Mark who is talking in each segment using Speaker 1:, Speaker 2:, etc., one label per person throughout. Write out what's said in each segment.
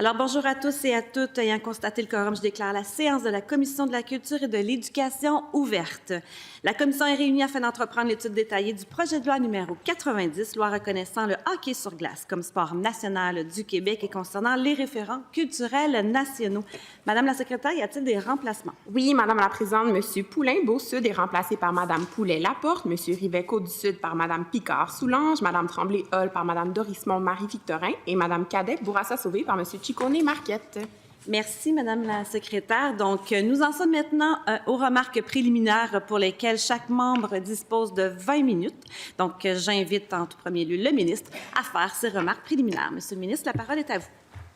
Speaker 1: Alors, bonjour à tous et à toutes. Ayant constaté le quorum, je déclare la séance de la Commission de la culture et de l'éducation ouverte. La Commission est réunie afin d'entreprendre l'étude détaillée du projet de loi numéro 90, loi reconnaissant le hockey sur glace comme sport national du Québec et concernant les référents culturels nationaux. Madame la secrétaire, y a-t-il des remplacements?
Speaker 2: Oui, Madame la Présidente, M. Poulain-Beau-Sud est remplacé par Mme Poulet-Laporte, M. Rivet-Côte-du-Sud par Mme Picard-Soulanges, Mme Tremblay-Hall par Mme Dorismont-Marie-Victorin et Mme Cadet-Bourassa-Sauvé par M. Ciccone-Marquette.
Speaker 1: Merci, Madame la secrétaire. Donc, nous en sommes maintenant aux remarques préliminaires pour lesquelles chaque membre dispose de 20 minutes. Donc, j'invite en tout premier lieu le ministre à faire ses remarques préliminaires. Monsieur le ministre, la parole est à vous.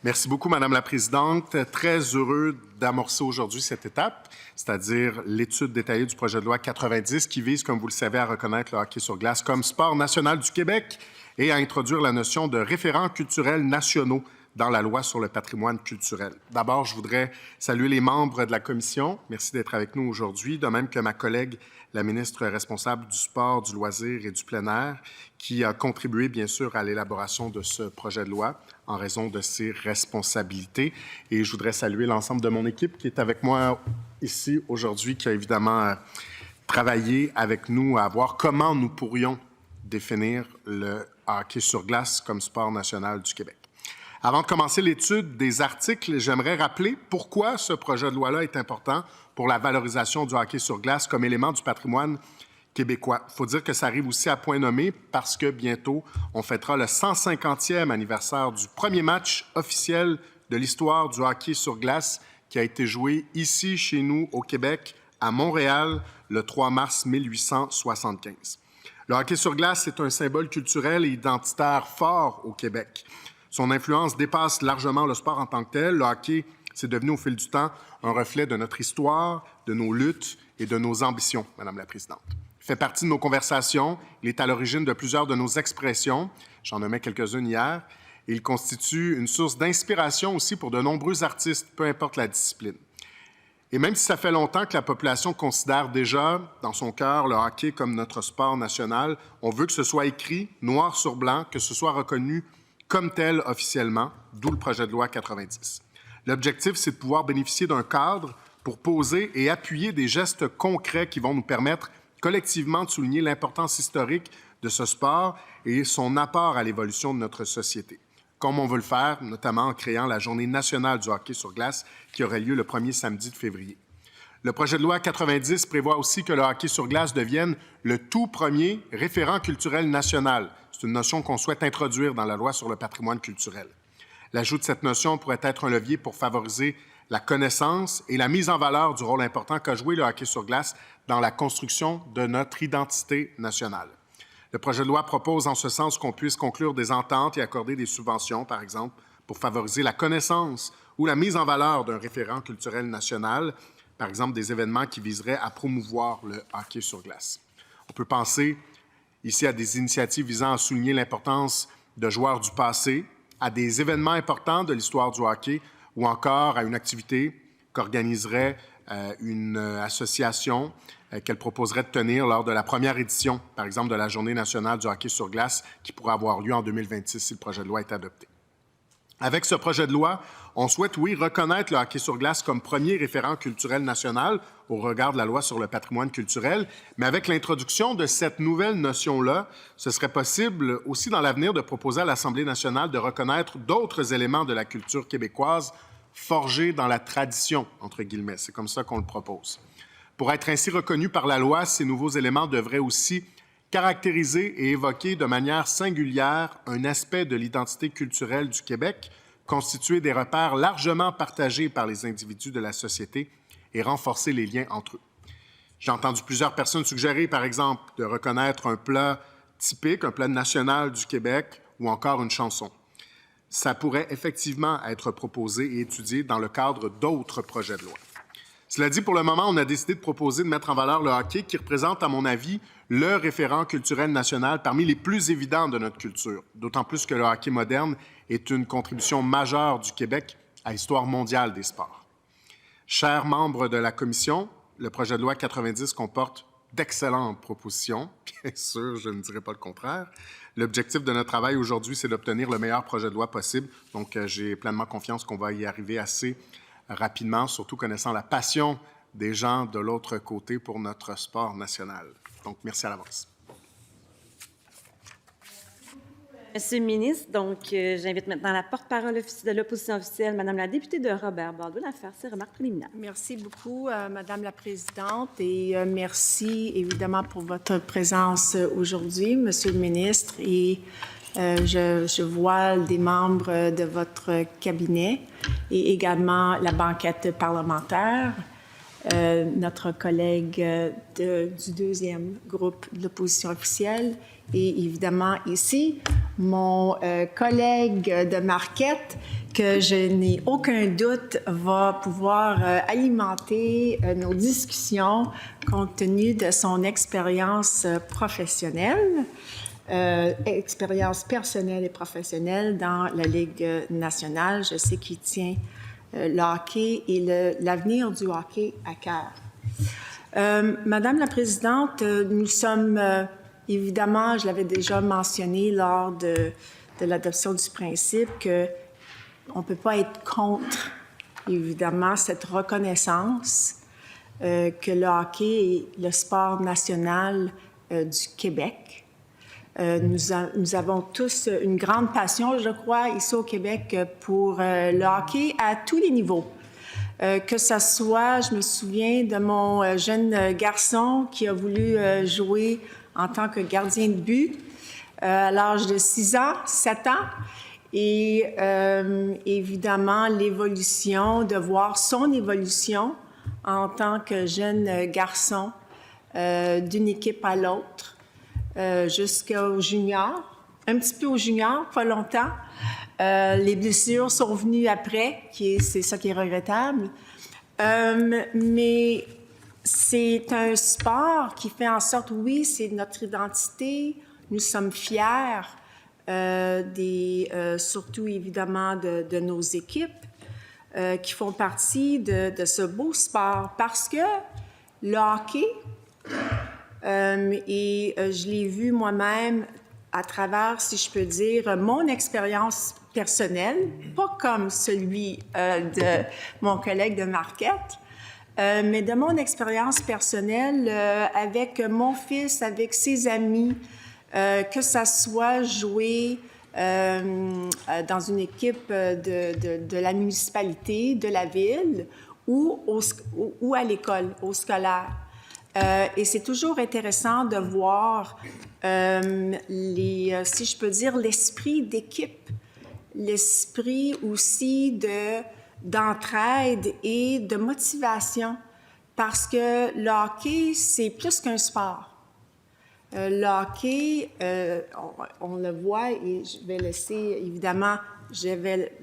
Speaker 3: Merci beaucoup, Madame la Présidente. Très heureux d'amorcer aujourd'hui cette étape, c'est-à-dire l'étude détaillée du projet de loi 90 qui vise, comme vous le savez, à reconnaître le hockey sur glace comme sport national du Québec et à introduire la notion de référents culturels nationaux dans la loi sur le patrimoine culturel. D'abord, je voudrais saluer les membres de la Commission. Merci d'être avec nous aujourd'hui, de même que ma collègue, la ministre responsable du sport, du loisir et du plein air, qui a contribué, bien sûr, à l'élaboration de ce projet de loi en raison de ses responsabilités. Et je voudrais saluer l'ensemble de mon équipe qui est avec moi ici aujourd'hui, qui a évidemment travaillé avec nous à voir comment nous pourrions définir le hockey sur glace comme sport national du Québec. Avant de commencer l'étude des articles, j'aimerais rappeler pourquoi ce projet de loi-là est important pour la valorisation du hockey sur glace comme élément du patrimoine québécois. Il faut dire que ça arrive aussi à point nommé parce que bientôt, on fêtera le 150e anniversaire du premier match officiel de l'histoire du hockey sur glace qui a été joué ici, chez nous, au Québec, à Montréal, le 3 mars 1875. Le hockey sur glace est un symbole culturel et identitaire fort au Québec. Son influence dépasse largement le sport en tant que tel. Le hockey, c'est devenu au fil du temps un reflet de notre histoire, de nos luttes et de nos ambitions, Madame la Présidente. Il fait partie de nos conversations. Il est à l'origine de plusieurs de nos expressions. J'en nommais quelques-unes hier. Et il constitue une source d'inspiration aussi pour de nombreux artistes, peu importe la discipline. Et même si ça fait longtemps que la population considère déjà dans son cœur le hockey comme notre sport national, on veut que ce soit écrit noir sur blanc, que ce soit reconnu comme tel officiellement, d'où le projet de loi 90. L'objectif, c'est de pouvoir bénéficier d'un cadre pour poser et appuyer des gestes concrets qui vont nous permettre collectivement de souligner l'importance historique de ce sport et son apport à l'évolution de notre société, comme on veut le faire, notamment en créant la Journée nationale du hockey sur glace qui aurait lieu le premier samedi de février. Le projet de loi 90 prévoit aussi que le hockey sur glace devienne le tout premier référent culturel national. C'est une notion qu'on souhaite introduire dans la loi sur le patrimoine culturel. L'ajout de cette notion pourrait être un levier pour favoriser la connaissance et la mise en valeur du rôle important qu'a joué le hockey sur glace dans la construction de notre identité nationale. Le projet de loi propose en ce sens qu'on puisse conclure des ententes et accorder des subventions, par exemple, pour favoriser la connaissance ou la mise en valeur d'un référent culturel national, par exemple des événements qui viseraient à promouvoir le hockey sur glace. On peut penser ici à des initiatives visant à souligner l'importance de joueurs du passé, à des événements importants de l'histoire du hockey ou encore à une activité qu'organiserait une association qu'elle proposerait de tenir lors de la première édition, par exemple, de la Journée nationale du hockey sur glace qui pourrait avoir lieu en 2026 si le projet de loi est adopté. Avec ce projet de loi, on souhaite, oui, reconnaître le hockey sur glace comme premier référent culturel national au regard de la loi sur le patrimoine culturel, mais avec l'introduction de cette nouvelle notion-là, ce serait possible aussi dans l'avenir de proposer à l'Assemblée nationale de reconnaître d'autres éléments de la culture québécoise forgés dans la tradition, entre guillemets. C'est comme ça qu'on le propose. Pour être ainsi reconnus par la loi, ces nouveaux éléments devraient aussi caractériser et évoquer de manière singulière un aspect de l'identité culturelle du Québec, constituer des repères largement partagés par les individus de la société et renforcer les liens entre eux. J'ai entendu plusieurs personnes suggérer, par exemple, de reconnaître un plat typique, un plat national du Québec ou encore une chanson. Ça pourrait effectivement être proposé et étudié dans le cadre d'autres projets de loi. Cela dit, pour le moment, on a décidé de proposer de mettre en valeur le hockey qui représente, à mon avis, le référent culturel national parmi les plus évidents de notre culture, d'autant plus que le hockey moderne est une contribution majeure du Québec à l'histoire mondiale des sports. Chers membres de la Commission, le projet de loi 90 comporte d'excellentes propositions, bien sûr, je ne dirais pas le contraire. L'objectif de notre travail aujourd'hui, c'est d'obtenir le meilleur projet de loi possible. Donc, j'ai pleinement confiance qu'on va y arriver assez rapidement, surtout connaissant la passion des gens de l'autre côté pour notre sport national. Donc, merci à l'avance.
Speaker 1: Monsieur le ministre, donc j'invite maintenant la porte-parole de l'opposition officielle, Madame la députée de Robert-Baldwin, à faire ses remarques préliminaires.
Speaker 4: Merci beaucoup, Madame la Présidente, et merci évidemment pour votre présence aujourd'hui, Monsieur le ministre. Et je vois des membres de votre cabinet et également la banquette parlementaire. Notre collègue du deuxième groupe de l'opposition officielle et évidemment ici, mon collègue de Marquette, que je n'ai aucun doute va pouvoir alimenter nos discussions compte tenu de son expérience professionnelle, expérience personnelle et professionnelle dans la Ligue nationale. Je sais qu'il tient le hockey et l'avenir du hockey à cœur. Madame la Présidente, nous sommes évidemment, je l'avais déjà mentionné lors de l'adoption du principe, qu'on ne peut pas être contre, évidemment, cette reconnaissance que le hockey est le sport national du Québec. Nous avons tous une grande passion, je crois, ici au Québec pour le hockey à tous les niveaux. Que ce soit, je me souviens de mon jeune garçon qui a voulu jouer en tant que gardien de but à l'âge de 6 ans, 7 ans. Et évidemment, l'évolution, de voir son évolution en tant que jeune garçon d'une équipe à l'autre. Jusqu'au junior, un petit peu au junior, pas longtemps. Les blessures sont venues après, c'est ça qui est regrettable. Mais c'est un sport qui fait en sorte, oui, c'est notre identité, nous sommes fiers, surtout évidemment de nos équipes qui font partie de ce beau sport, parce que le hockey, je l'ai vu moi-même à travers, si je peux dire, mon expérience personnelle, pas comme celui de mon collègue de Marquette, mais de mon expérience personnelle avec mon fils, avec ses amis, que ça soit jouer dans une équipe de la municipalité, de la ville ou à l'école, au scolaire. Et c'est toujours intéressant de voir, si je peux dire, l'esprit d'équipe, l'esprit aussi d'entraide et de motivation, parce que le hockey, c'est plus qu'un sport. Le hockey, on le voit, et je vais laisser, évidemment, je vais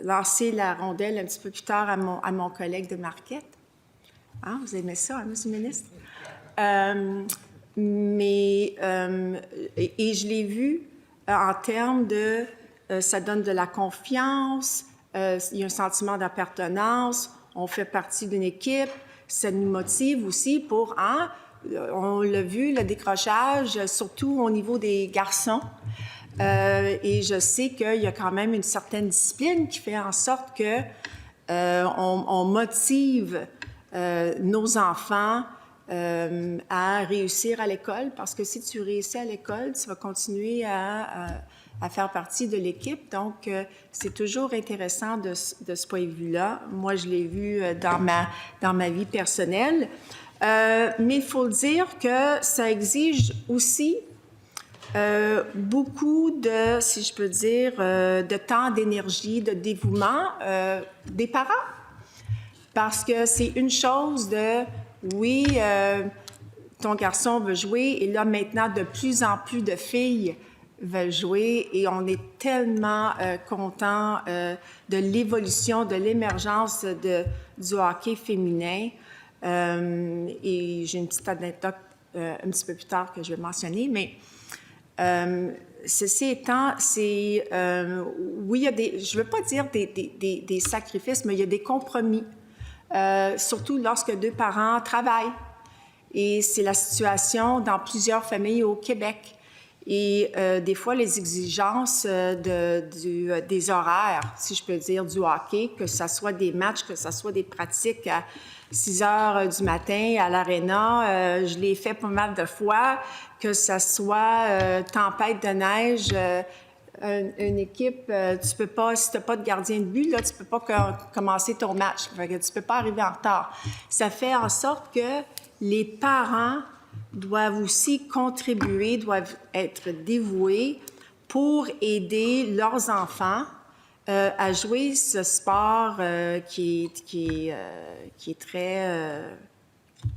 Speaker 4: lancer la rondelle un petit peu plus tard à mon collègue de Marquette. Ah, vous aimez ça, hein, Monsieur le ministre? Et je l'ai vu en termes de... ça donne de la confiance, il y a un sentiment d'appartenance, on fait partie d'une équipe, ça nous motive aussi pour... on l'a vu, le décrochage, surtout au niveau des garçons. Et je sais qu'il y a quand même une certaine discipline qui fait en sorte que on motive nos enfants à réussir à l'école, parce que si tu réussis à l'école, tu vas continuer à faire partie de l'équipe. Donc, c'est toujours intéressant de ce point de vue-là. Moi, je l'ai vu dans ma vie personnelle. Mais il faut dire que ça exige aussi beaucoup de, si je peux dire, de temps, d'énergie, de dévouement des parents. Parce que c'est une chose de, oui, ton garçon veut jouer, et là, maintenant, de plus en plus de filles veulent jouer, et on est tellement content de l'évolution, de l'émergence du hockey féminin. Et j'ai une petite anecdote un petit peu plus tard que je vais mentionner, mais ceci étant, oui, il y a je ne veux pas dire des sacrifices, mais il y a des compromis. Surtout lorsque 2 parents travaillent. Et c'est la situation dans plusieurs familles au Québec. Et des fois, les exigences des horaires, si je peux dire, du hockey, que ce soit des matchs, que ce soit des pratiques à 6 heures du matin à l'aréna, je l'ai fait pas mal de fois, que ce soit tempête de neige, une équipe, tu peux pas, si tu n'as pas de gardien de but, là, tu peux pas commencer ton match. Fait que tu peux pas arriver en retard. Ça fait en sorte que les parents doivent aussi contribuer, doivent être dévoués pour aider leurs enfants à jouer ce sport qui est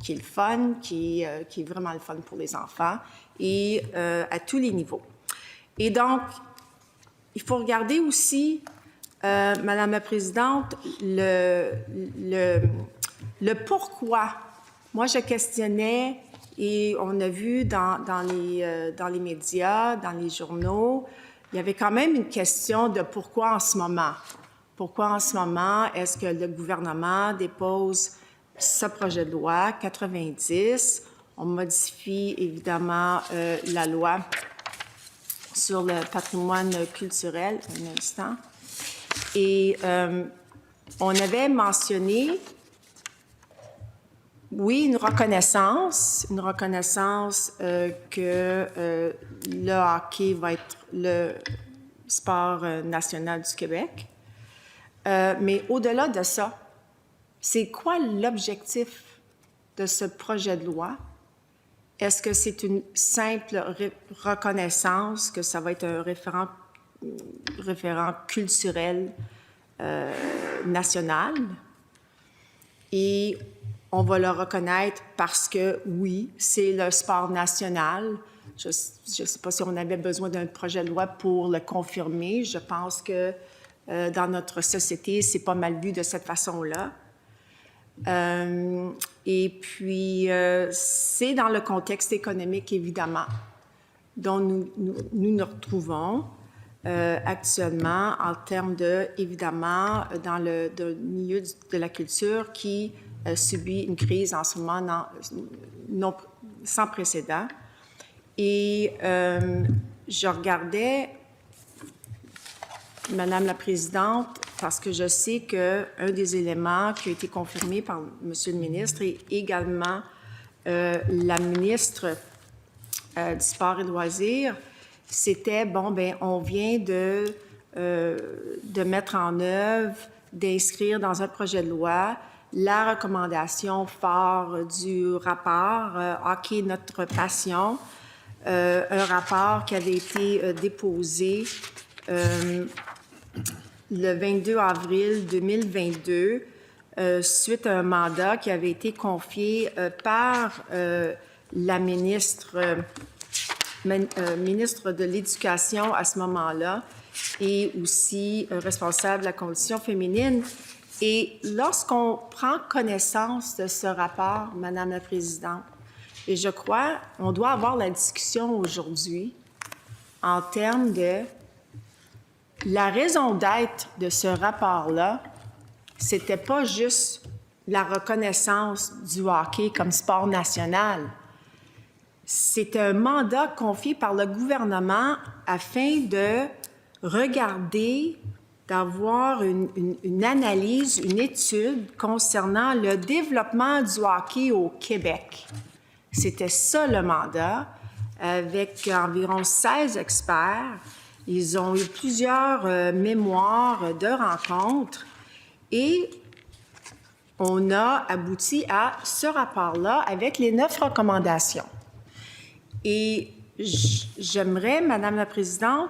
Speaker 4: le fun, qui est vraiment le fun pour les enfants et à tous les niveaux. Et donc, il faut regarder aussi, Madame la Présidente, le pourquoi. Moi, je questionnais, et on a vu dans les médias, dans les journaux, il y avait quand même une question de pourquoi en ce moment. Pourquoi en ce moment est-ce que le gouvernement dépose ce projet de loi 90? On modifie évidemment la loi sur le patrimoine culturel, un instant. Et on avait mentionné, oui, une reconnaissance que le hockey va être le sport national du Québec. Mais au-delà de ça, c'est quoi l'objectif de ce projet de loi? Est-ce que c'est une simple reconnaissance que ça va être un référent culturel national? Et on va le reconnaître parce que, oui, c'est le sport national. Je ne sais pas si on avait besoin d'un projet de loi pour le confirmer. Je pense que dans notre société, c'est pas mal vu de cette façon-là. Et puis, c'est dans le contexte économique, évidemment, dont nous retrouvons actuellement en termes évidemment, dans le milieu de la culture qui subit une crise en ce moment sans précédent. Et je regardais, Madame la Présidente, parce que je sais qu'un des éléments qui a été confirmé par M. le ministre et également la ministre du Sport et Loisirs, c'était, on vient de mettre en œuvre, d'inscrire dans un projet de loi la recommandation phare du rapport Hockey, notre passion, un rapport qui avait été déposé le 22 avril 2022, suite à un mandat qui avait été confié par la ministre de l'Éducation à ce moment-là et aussi responsable de la condition féminine. Et lorsqu'on prend connaissance de ce rapport, Madame la Présidente, et je crois on doit avoir la discussion aujourd'hui en termes de la raison d'être de ce rapport-là, c'était pas juste la reconnaissance du hockey comme sport national. C'était un mandat confié par le gouvernement afin de regarder, d'avoir une analyse, une étude concernant le développement du hockey au Québec. C'était ça le mandat, avec environ 16 experts. Ils ont eu plusieurs mémoires de rencontres et on a abouti à ce rapport-là avec les 9 recommandations. Et j'aimerais, Madame la Présidente,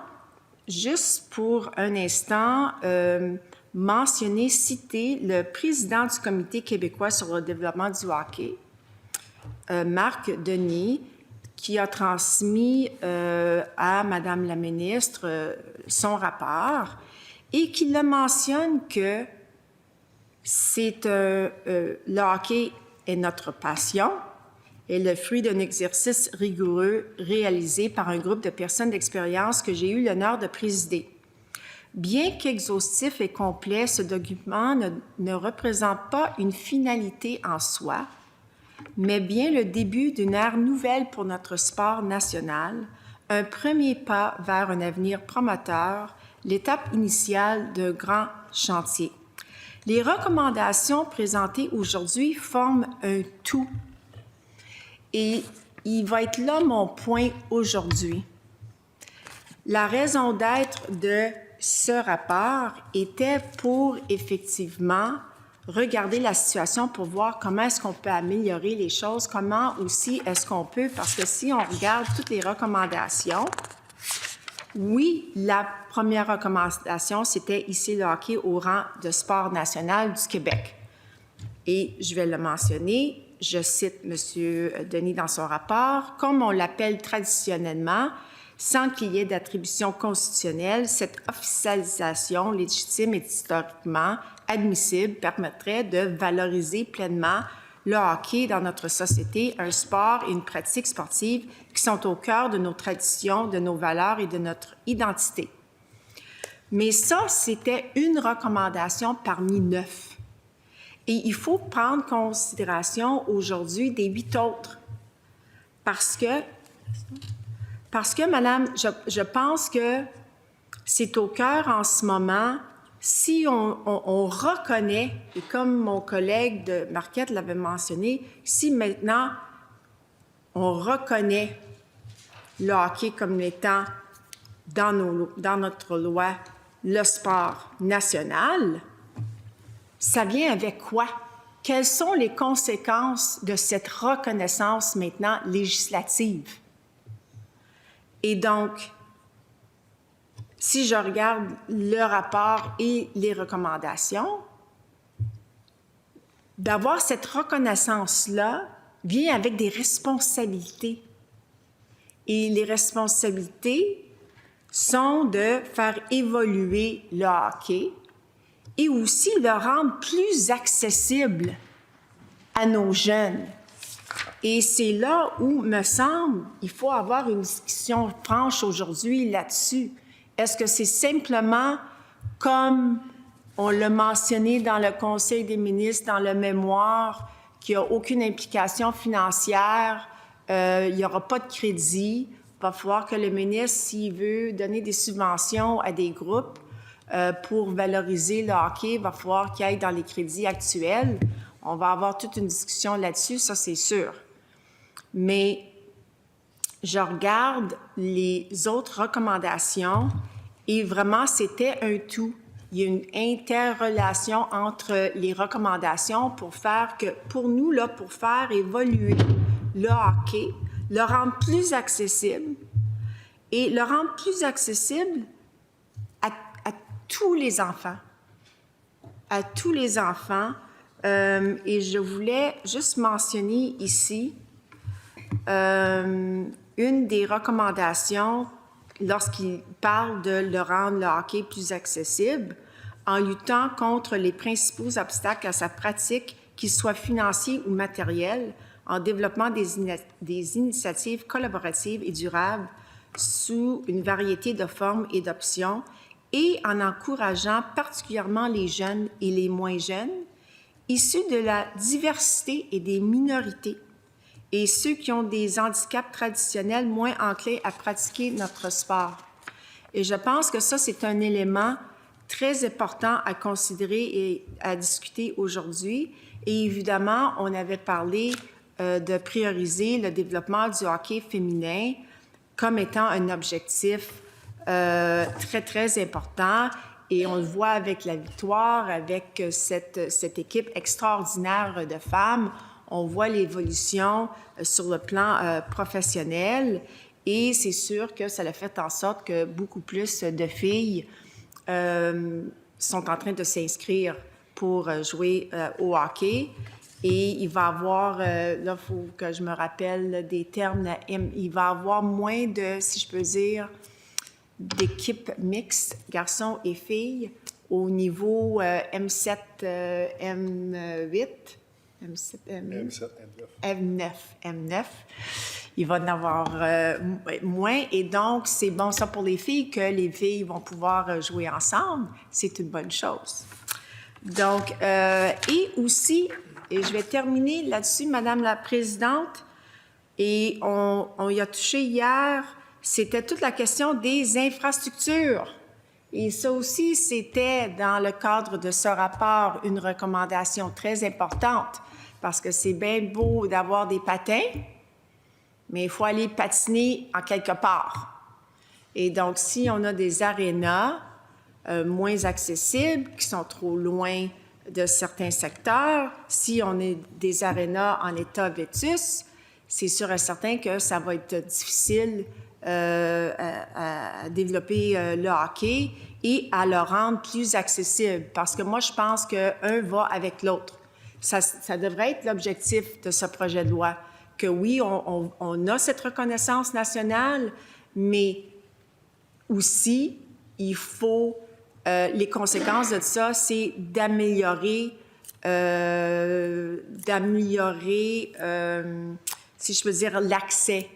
Speaker 4: juste pour un instant, citer le président du Comité québécois sur le développement du hockey, Marc Denis, qui a transmis à Madame la ministre son rapport et qui le mentionne que le hockey est notre passion et le fruit d'un exercice rigoureux réalisé par un groupe de personnes d'expérience que j'ai eu l'honneur de présider. Bien qu'exhaustif et complet, ce document ne représente pas une finalité en soi, mais bien le début d'une ère nouvelle pour notre sport national, un premier pas vers un avenir prometteur, l'étape initiale d'un grand chantier. Les recommandations présentées aujourd'hui forment un tout. Et il va être là mon point aujourd'hui. La raison d'être de ce rapport était pour effectivement regarder la situation pour voir comment est-ce qu'on peut améliorer les choses, comment aussi est-ce qu'on peut, parce que si on regarde toutes les recommandations, oui, la première recommandation, c'était ici le hockey au rang de sport national du Québec. Et je vais le mentionner, je cite M. Denis dans son rapport, comme on l'appelle traditionnellement, sans qu'il y ait d'attribution constitutionnelle, cette officialisation légitime et historiquement admissible permettrait de valoriser pleinement le hockey dans notre société, un sport et une pratique sportive qui sont au cœur de nos traditions, de nos valeurs et de notre identité. Mais ça, c'était une recommandation parmi 9. Et il faut prendre en considération aujourd'hui des 8 autres. Parce que, madame, je pense que c'est au cœur en ce moment, si on reconnaît, et comme mon collègue de Marquette l'avait mentionné, si maintenant on reconnaît le hockey comme étant dans notre loi le sport national, ça vient avec quoi? Quelles sont les conséquences de cette reconnaissance maintenant législative? Et donc, si je regarde le rapport et les recommandations, d'avoir cette reconnaissance-là vient avec des responsabilités. Et les responsabilités sont de faire évoluer le hockey et aussi le rendre plus accessible à nos jeunes. Et c'est là où, me semble, il faut avoir une discussion franche aujourd'hui là-dessus. Est-ce que c'est simplement comme on l'a mentionné dans le Conseil des ministres, dans le mémoire, qu'il n'y a aucune implication financière, il n'y aura pas de crédit, il va falloir que le ministre, s'il veut donner des subventions à des groupes pour valoriser le hockey, il va falloir qu'il aille dans les crédits actuels. On va avoir toute une discussion là-dessus, ça c'est sûr. Mais je regarde les autres recommandations et vraiment, c'était un tout. Il y a une interrelation entre les recommandations pour faire que, pour nous, là, pour faire évoluer le hockey, le rendre plus accessible et le rendre plus accessible à tous les enfants. À tous les enfants. Et je voulais juste mentionner ici une des recommandations lorsqu'il parle de le rendre le hockey plus accessible en luttant contre les principaux obstacles à sa pratique, qu'ils soient financiers ou matériels, en développant des initiatives collaboratives et durables sous une variété de formes et d'options et en encourageant particulièrement les jeunes et les moins jeunes, issus de la diversité et des minorités, et ceux qui ont des handicaps traditionnels moins enclins à pratiquer notre sport. Et je pense que ça, c'est un élément très important à considérer et à discuter aujourd'hui. Et évidemment, on avait parlé de prioriser le développement du hockey féminin comme étant un objectif très, très important. Et on le voit avec la victoire, avec cette équipe extraordinaire de femmes. On voit l'évolution sur le plan professionnel et c'est sûr que ça a fait en sorte que beaucoup plus de filles sont en train de s'inscrire pour jouer au hockey. Et il va y avoir, là, il faut que je me rappelle des termes, il va y avoir moins de, si je peux dire, d'équipes mixtes, garçons et filles, au niveau M7, M8. M9. Il va en avoir moins. Et donc, c'est bon ça pour les filles, que les filles vont pouvoir jouer ensemble. C'est une bonne chose. Donc, et aussi, et je vais terminer là-dessus, Madame la Présidente, et on y a touché hier, c'était toute la question des infrastructures. Et ça aussi, c'était dans le cadre de ce rapport une recommandation très importante parce que c'est bien beau d'avoir des patins, mais il faut aller patiner en quelque part. Et donc, si on a des arénas moins accessibles, qui sont trop loin de certains secteurs, si on a des arénas en état vétus, c'est sûr et certain que ça va être difficile à développer le hockey et à le rendre plus accessible. Parce que moi, je pense qu'un va avec l'autre. Ça devrait être l'objectif de ce projet de loi. Que oui, on a cette reconnaissance nationale, mais aussi, il faut... les conséquences de ça, c'est d'améliorer, si je peux dire, l'accès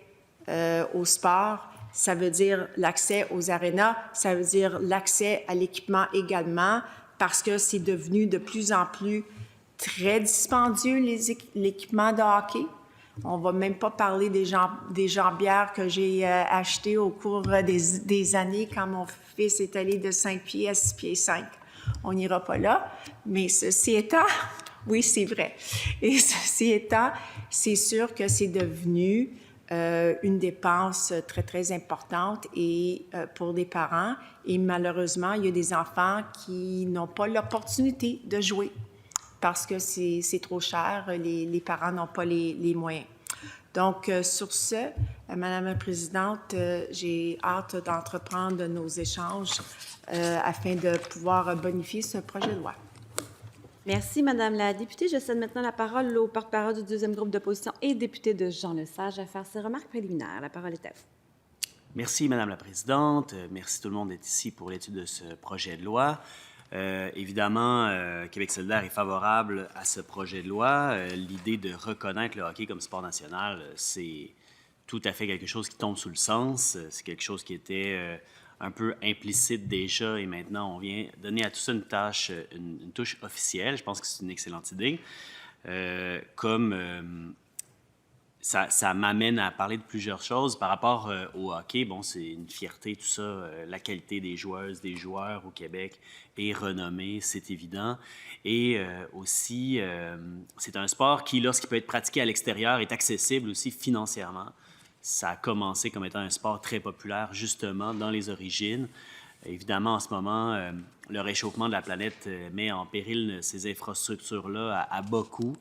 Speaker 4: au sport. Ça veut dire l'accès aux arénas, ça veut dire l'accès à l'équipement également, parce que c'est devenu de plus en plus très dispendieux, l'équipement de hockey. On ne va même pas parler des jambières que j'ai achetées au cours des années quand mon fils est allé de 5 pieds à 6 pieds 5. On n'ira pas là, mais ceci étant, oui, c'est vrai. Et ceci étant, c'est sûr que c'est devenu une dépense très, très importante et, pour des parents. Et malheureusement, il y a des enfants qui n'ont pas l'opportunité de jouer parce que c'est trop cher, les parents n'ont pas les moyens. Donc, sur ce, Madame la Présidente, j'ai hâte d'entreprendre nos échanges afin de pouvoir bonifier ce projet de loi.
Speaker 1: Merci, Madame la députée. Je cède maintenant la parole au porte-parole du deuxième groupe d'opposition et député de Jean Lesage à faire ses remarques préliminaires. La parole est à vous.
Speaker 5: Merci, Madame la Présidente. Merci tout le monde d'être ici pour l'étude de ce projet de loi. Évidemment, Québec solidaire est favorable à ce projet de loi. L'idée de reconnaître le hockey comme sport national, c'est tout à fait quelque chose qui tombe sous le sens. C'est quelque chose qui était un peu implicite déjà et maintenant on vient donner à tout ça une touche officielle. Je pense que c'est une excellente idée. Ça m'amène à parler de plusieurs choses. Par rapport au hockey, bon, c'est une fierté, tout ça. La qualité des joueuses, des joueurs au Québec est renommée, c'est évident. Et aussi, c'est un sport qui, lorsqu'il peut être pratiqué à l'extérieur, est accessible aussi financièrement. Ça a commencé comme étant un sport très populaire, justement, dans les origines. Évidemment, en ce moment, le réchauffement de la planète met en péril ces infrastructures-là à bas coût.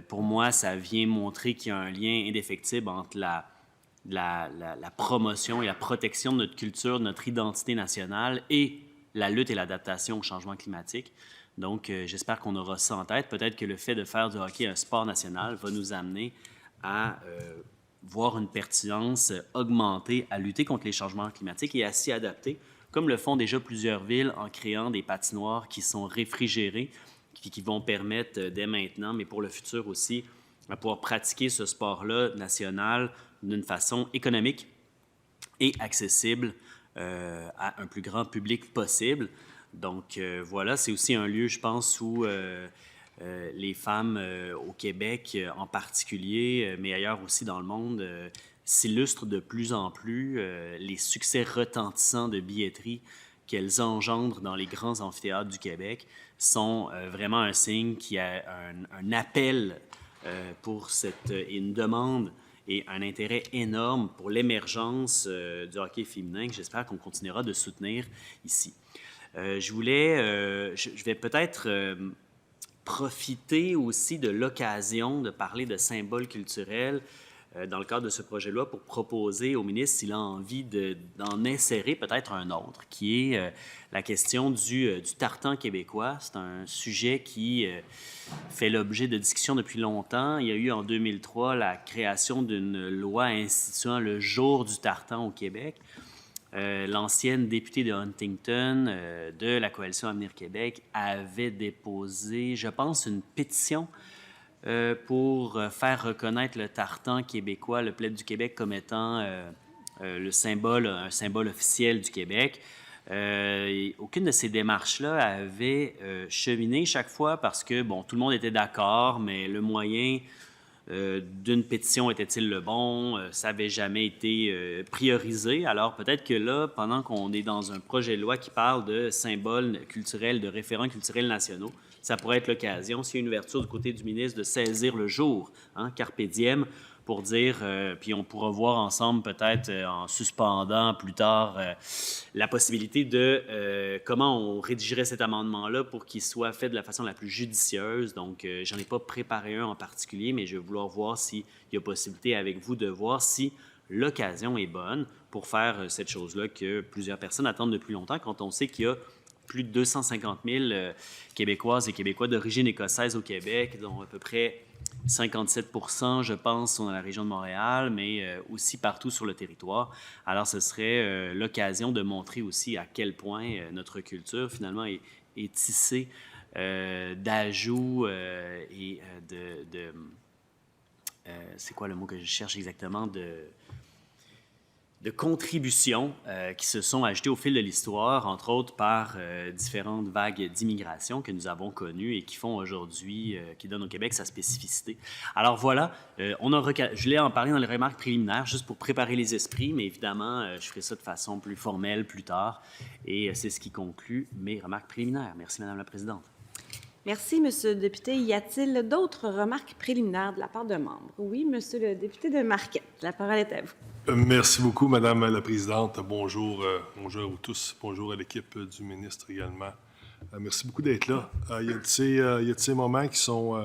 Speaker 5: Pour moi, ça vient montrer qu'il y a un lien indéfectible entre la promotion et la protection de notre culture, de notre identité nationale et la lutte et l'adaptation au changement climatique. Donc, j'espère qu'on aura ça en tête. Peut-être que le fait de faire du hockey un sport national va nous amener à voir une pertinence augmentée à lutter contre les changements climatiques et à s'y adapter, comme le font déjà plusieurs villes en créant des patinoires qui sont réfrigérées, qui vont permettre dès maintenant, mais pour le futur aussi, à pouvoir pratiquer ce sport-là national d'une façon économique et accessible à un plus grand public possible. Donc voilà, c'est aussi un lieu, je pense, où les femmes au Québec en particulier, mais ailleurs aussi dans le monde, s'illustrent de plus en plus. Les succès retentissants de billetterie qu'elles engendrent dans les grands amphithéâtres du Québec sont vraiment un signe qu'il y a un appel pour une demande et un intérêt énorme pour l'émergence du hockey féminin que j'espère qu'on continuera de soutenir ici. Je vais peut-être profiter aussi de l'occasion de parler de symboles culturels dans le cadre de ce projet de loi pour proposer au ministre s'il a envie d'en insérer peut-être un autre, qui est la question du tartan québécois. C'est un sujet qui fait l'objet de discussions depuis longtemps. Il y a eu en 2003 la création d'une loi instituant le jour du tartan au Québec. L'ancienne députée de Huntington de la Coalition Avenir Québec avait déposé, je pense, une pétition pour faire reconnaître le tartan québécois, le plaid du Québec, comme étant un symbole officiel du Québec. Aucune de ces démarches-là avait cheminé chaque fois parce que, bon, tout le monde était d'accord, mais le moyen d'une pétition était-il le bon? Ça n'avait jamais été priorisé. Alors peut-être que là, pendant qu'on est dans un projet de loi qui parle de symboles culturels, de référents culturels nationaux, ça pourrait être l'occasion, s'il y a une ouverture du côté du ministre, de saisir le jour, hein, carpe diem, pour dire, puis on pourra voir ensemble peut-être en suspendant plus tard la possibilité de comment on rédigerait cet amendement-là pour qu'il soit fait de la façon la plus judicieuse. Donc, j'en ai pas préparé un en particulier, mais je vais vouloir voir s'il y a possibilité avec vous de voir si l'occasion est bonne pour faire cette chose-là que plusieurs personnes attendent depuis longtemps, quand on sait qu'il y a plus de 250 000 Québécoises et Québécois d'origine écossaise au Québec, dont à peu près 57 % je pense, sont dans la région de Montréal, mais aussi partout sur le territoire. Alors, ce serait l'occasion de montrer aussi à quel point notre culture, finalement, est tissée d'ajouts et c'est quoi le mot que je cherche exactement? De contributions qui se sont ajoutées au fil de l'histoire, entre autres par différentes vagues d'immigration que nous avons connues et qui font aujourd'hui, qui donnent au Québec sa spécificité. Alors voilà, je voulais en parler dans les remarques préliminaires, juste pour préparer les esprits, mais évidemment, je ferai ça de façon plus formelle plus tard. Et c'est ce qui conclut mes remarques préliminaires. Merci, Madame la Présidente.
Speaker 1: Merci, Monsieur le député. Y a-t-il d'autres remarques préliminaires de la part de membres? Oui, Monsieur le député de Marquette, la parole est à vous.
Speaker 6: Merci beaucoup, Madame la Présidente. Bonjour, bonjour à vous tous. Bonjour à l'équipe du ministre également. Merci beaucoup d'être là. Il y a de ces moments qui sont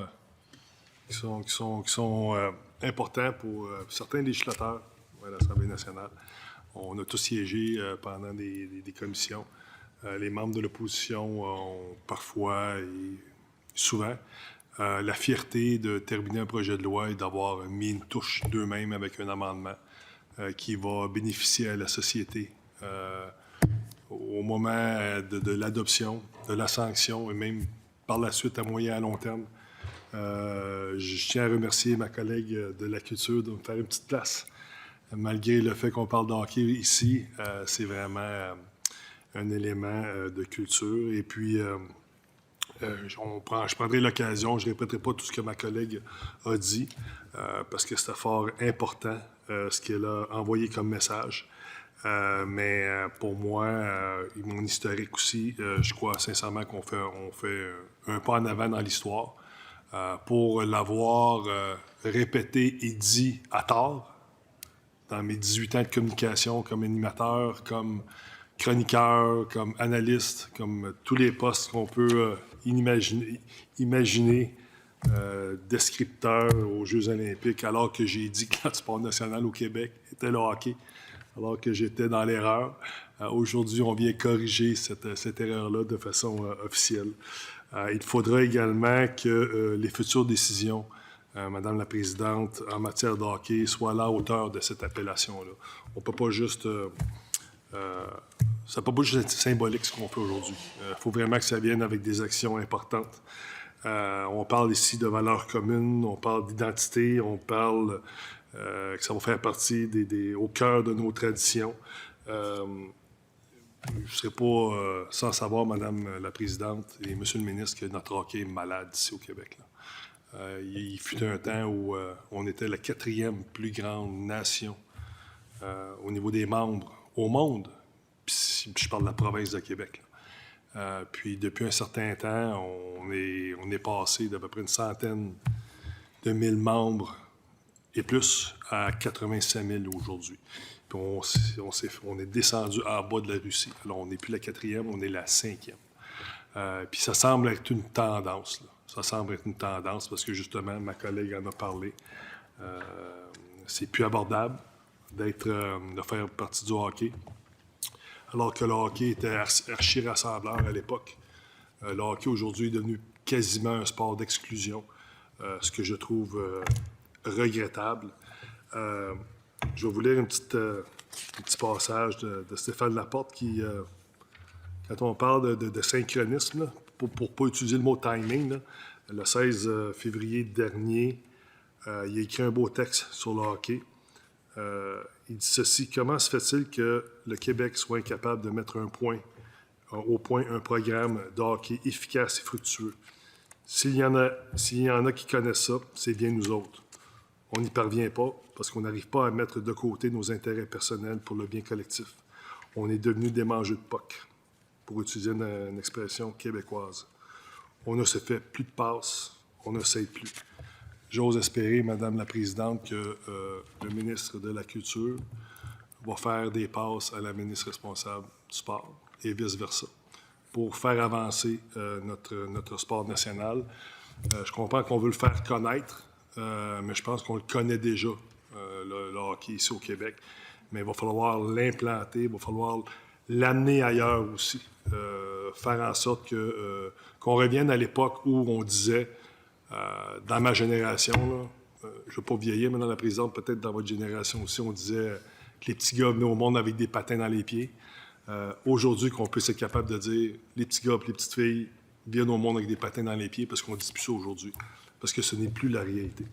Speaker 6: importants pour certains législateurs à l'Assemblée nationale. On a tous siégé pendant des commissions. Les membres de l'opposition ont parfois et souvent la fierté de terminer un projet de loi et d'avoir mis une touche d'eux-mêmes avec un amendement qui va bénéficier à la société au moment de l'adoption, de la sanction et même par la suite à moyen et à long terme. Je tiens à remercier ma collègue de la culture de me faire une petite place. Malgré le fait qu'on parle de hockey ici, c'est vraiment un élément de culture. Et puis, je prendrai l'occasion, je ne répéterai pas tout ce que ma collègue a dit, parce que c'était fort important ce qu'elle a envoyé comme message. Mais pour moi, mon historique aussi, je crois sincèrement qu'on fait un pas en avant dans l'histoire. Pour l'avoir répété et dit à tort, dans mes 18 ans de communication comme animateur, comme chroniqueur, comme analyste, comme tous les postes qu'on peut imaginer, descripteur aux Jeux olympiques, alors que j'ai dit que le sport national au Québec était le hockey, alors que j'étais dans l'erreur. Aujourd'hui, on vient corriger cette erreur-là de façon officielle. Il faudra également que les futures décisions, Madame la Présidente, en matière de hockey, soient à la hauteur de cette appellation-là. On ne peut pas juste... ça ne peut pas juste être symbolique ce qu'on fait aujourd'hui. Il faut vraiment que ça vienne avec des actions importantes. On parle ici de valeurs communes, on parle d'identité, on parle que ça va faire partie au cœur de nos traditions. Je ne serais pas sans savoir, Madame la Présidente et Monsieur le ministre, que notre hockey est malade ici au Québec. Il fut un temps où on était la 4e plus grande nation au niveau des membres au monde. Puis je parle de la province de Québec. Puis depuis un certain temps, on est passé d'à peu près une centaine de mille membres et plus à 85 000 aujourd'hui. Puis on est descendu en bas de la Russie. Alors, on n'est plus la 4e, on est la 5e. Puis ça semble être une tendance. Là. Ça semble être une tendance parce que, justement, ma collègue en a parlé. C'est plus abordable de faire partie du hockey. Alors que le hockey était archi-rassembleur à l'époque. Le hockey, aujourd'hui, est devenu quasiment un sport d'exclusion, ce que je trouve regrettable. Je vais vous lire un petit passage de Stéphane Laporte qui, quand on parle de synchronisme, là, pour ne pas utiliser le mot timing, là, le 16 février dernier, il a écrit un beau texte sur le hockey. Il dit ceci: comment se fait-il que le Québec soit incapable de mettre au point un programme de hockey efficace et fructueux? S'il y en a qui connaissent ça, c'est bien nous autres. On n'y parvient pas parce qu'on n'arrive pas à mettre de côté nos intérêts personnels pour le bien collectif. On est devenu des mangeux de POC, pour utiliser une expression québécoise. On ne se fait plus de passes, on ne s'aide plus. J'ose espérer, Madame la Présidente, que le ministre de la Culture va faire des passes à la ministre responsable du sport et vice-versa pour faire avancer notre sport national. Je comprends qu'on veut le faire connaître, mais je pense qu'on le connaît déjà, le hockey ici au Québec. Mais il va falloir l'implanter, il va falloir l'amener ailleurs aussi. Faire en sorte qu'on revienne à l'époque où on disait, dans ma génération, là, je ne veux pas vieillir, Madame la Présidente, peut-être dans votre génération aussi, on disait que les petits gars venaient au monde avec des patins dans les pieds. Aujourd'hui, qu'on puisse être capable de dire les petits gars et les petites filles viennent au monde avec des patins dans les pieds, parce qu'on ne dit plus ça aujourd'hui, parce que ce n'est plus la réalité.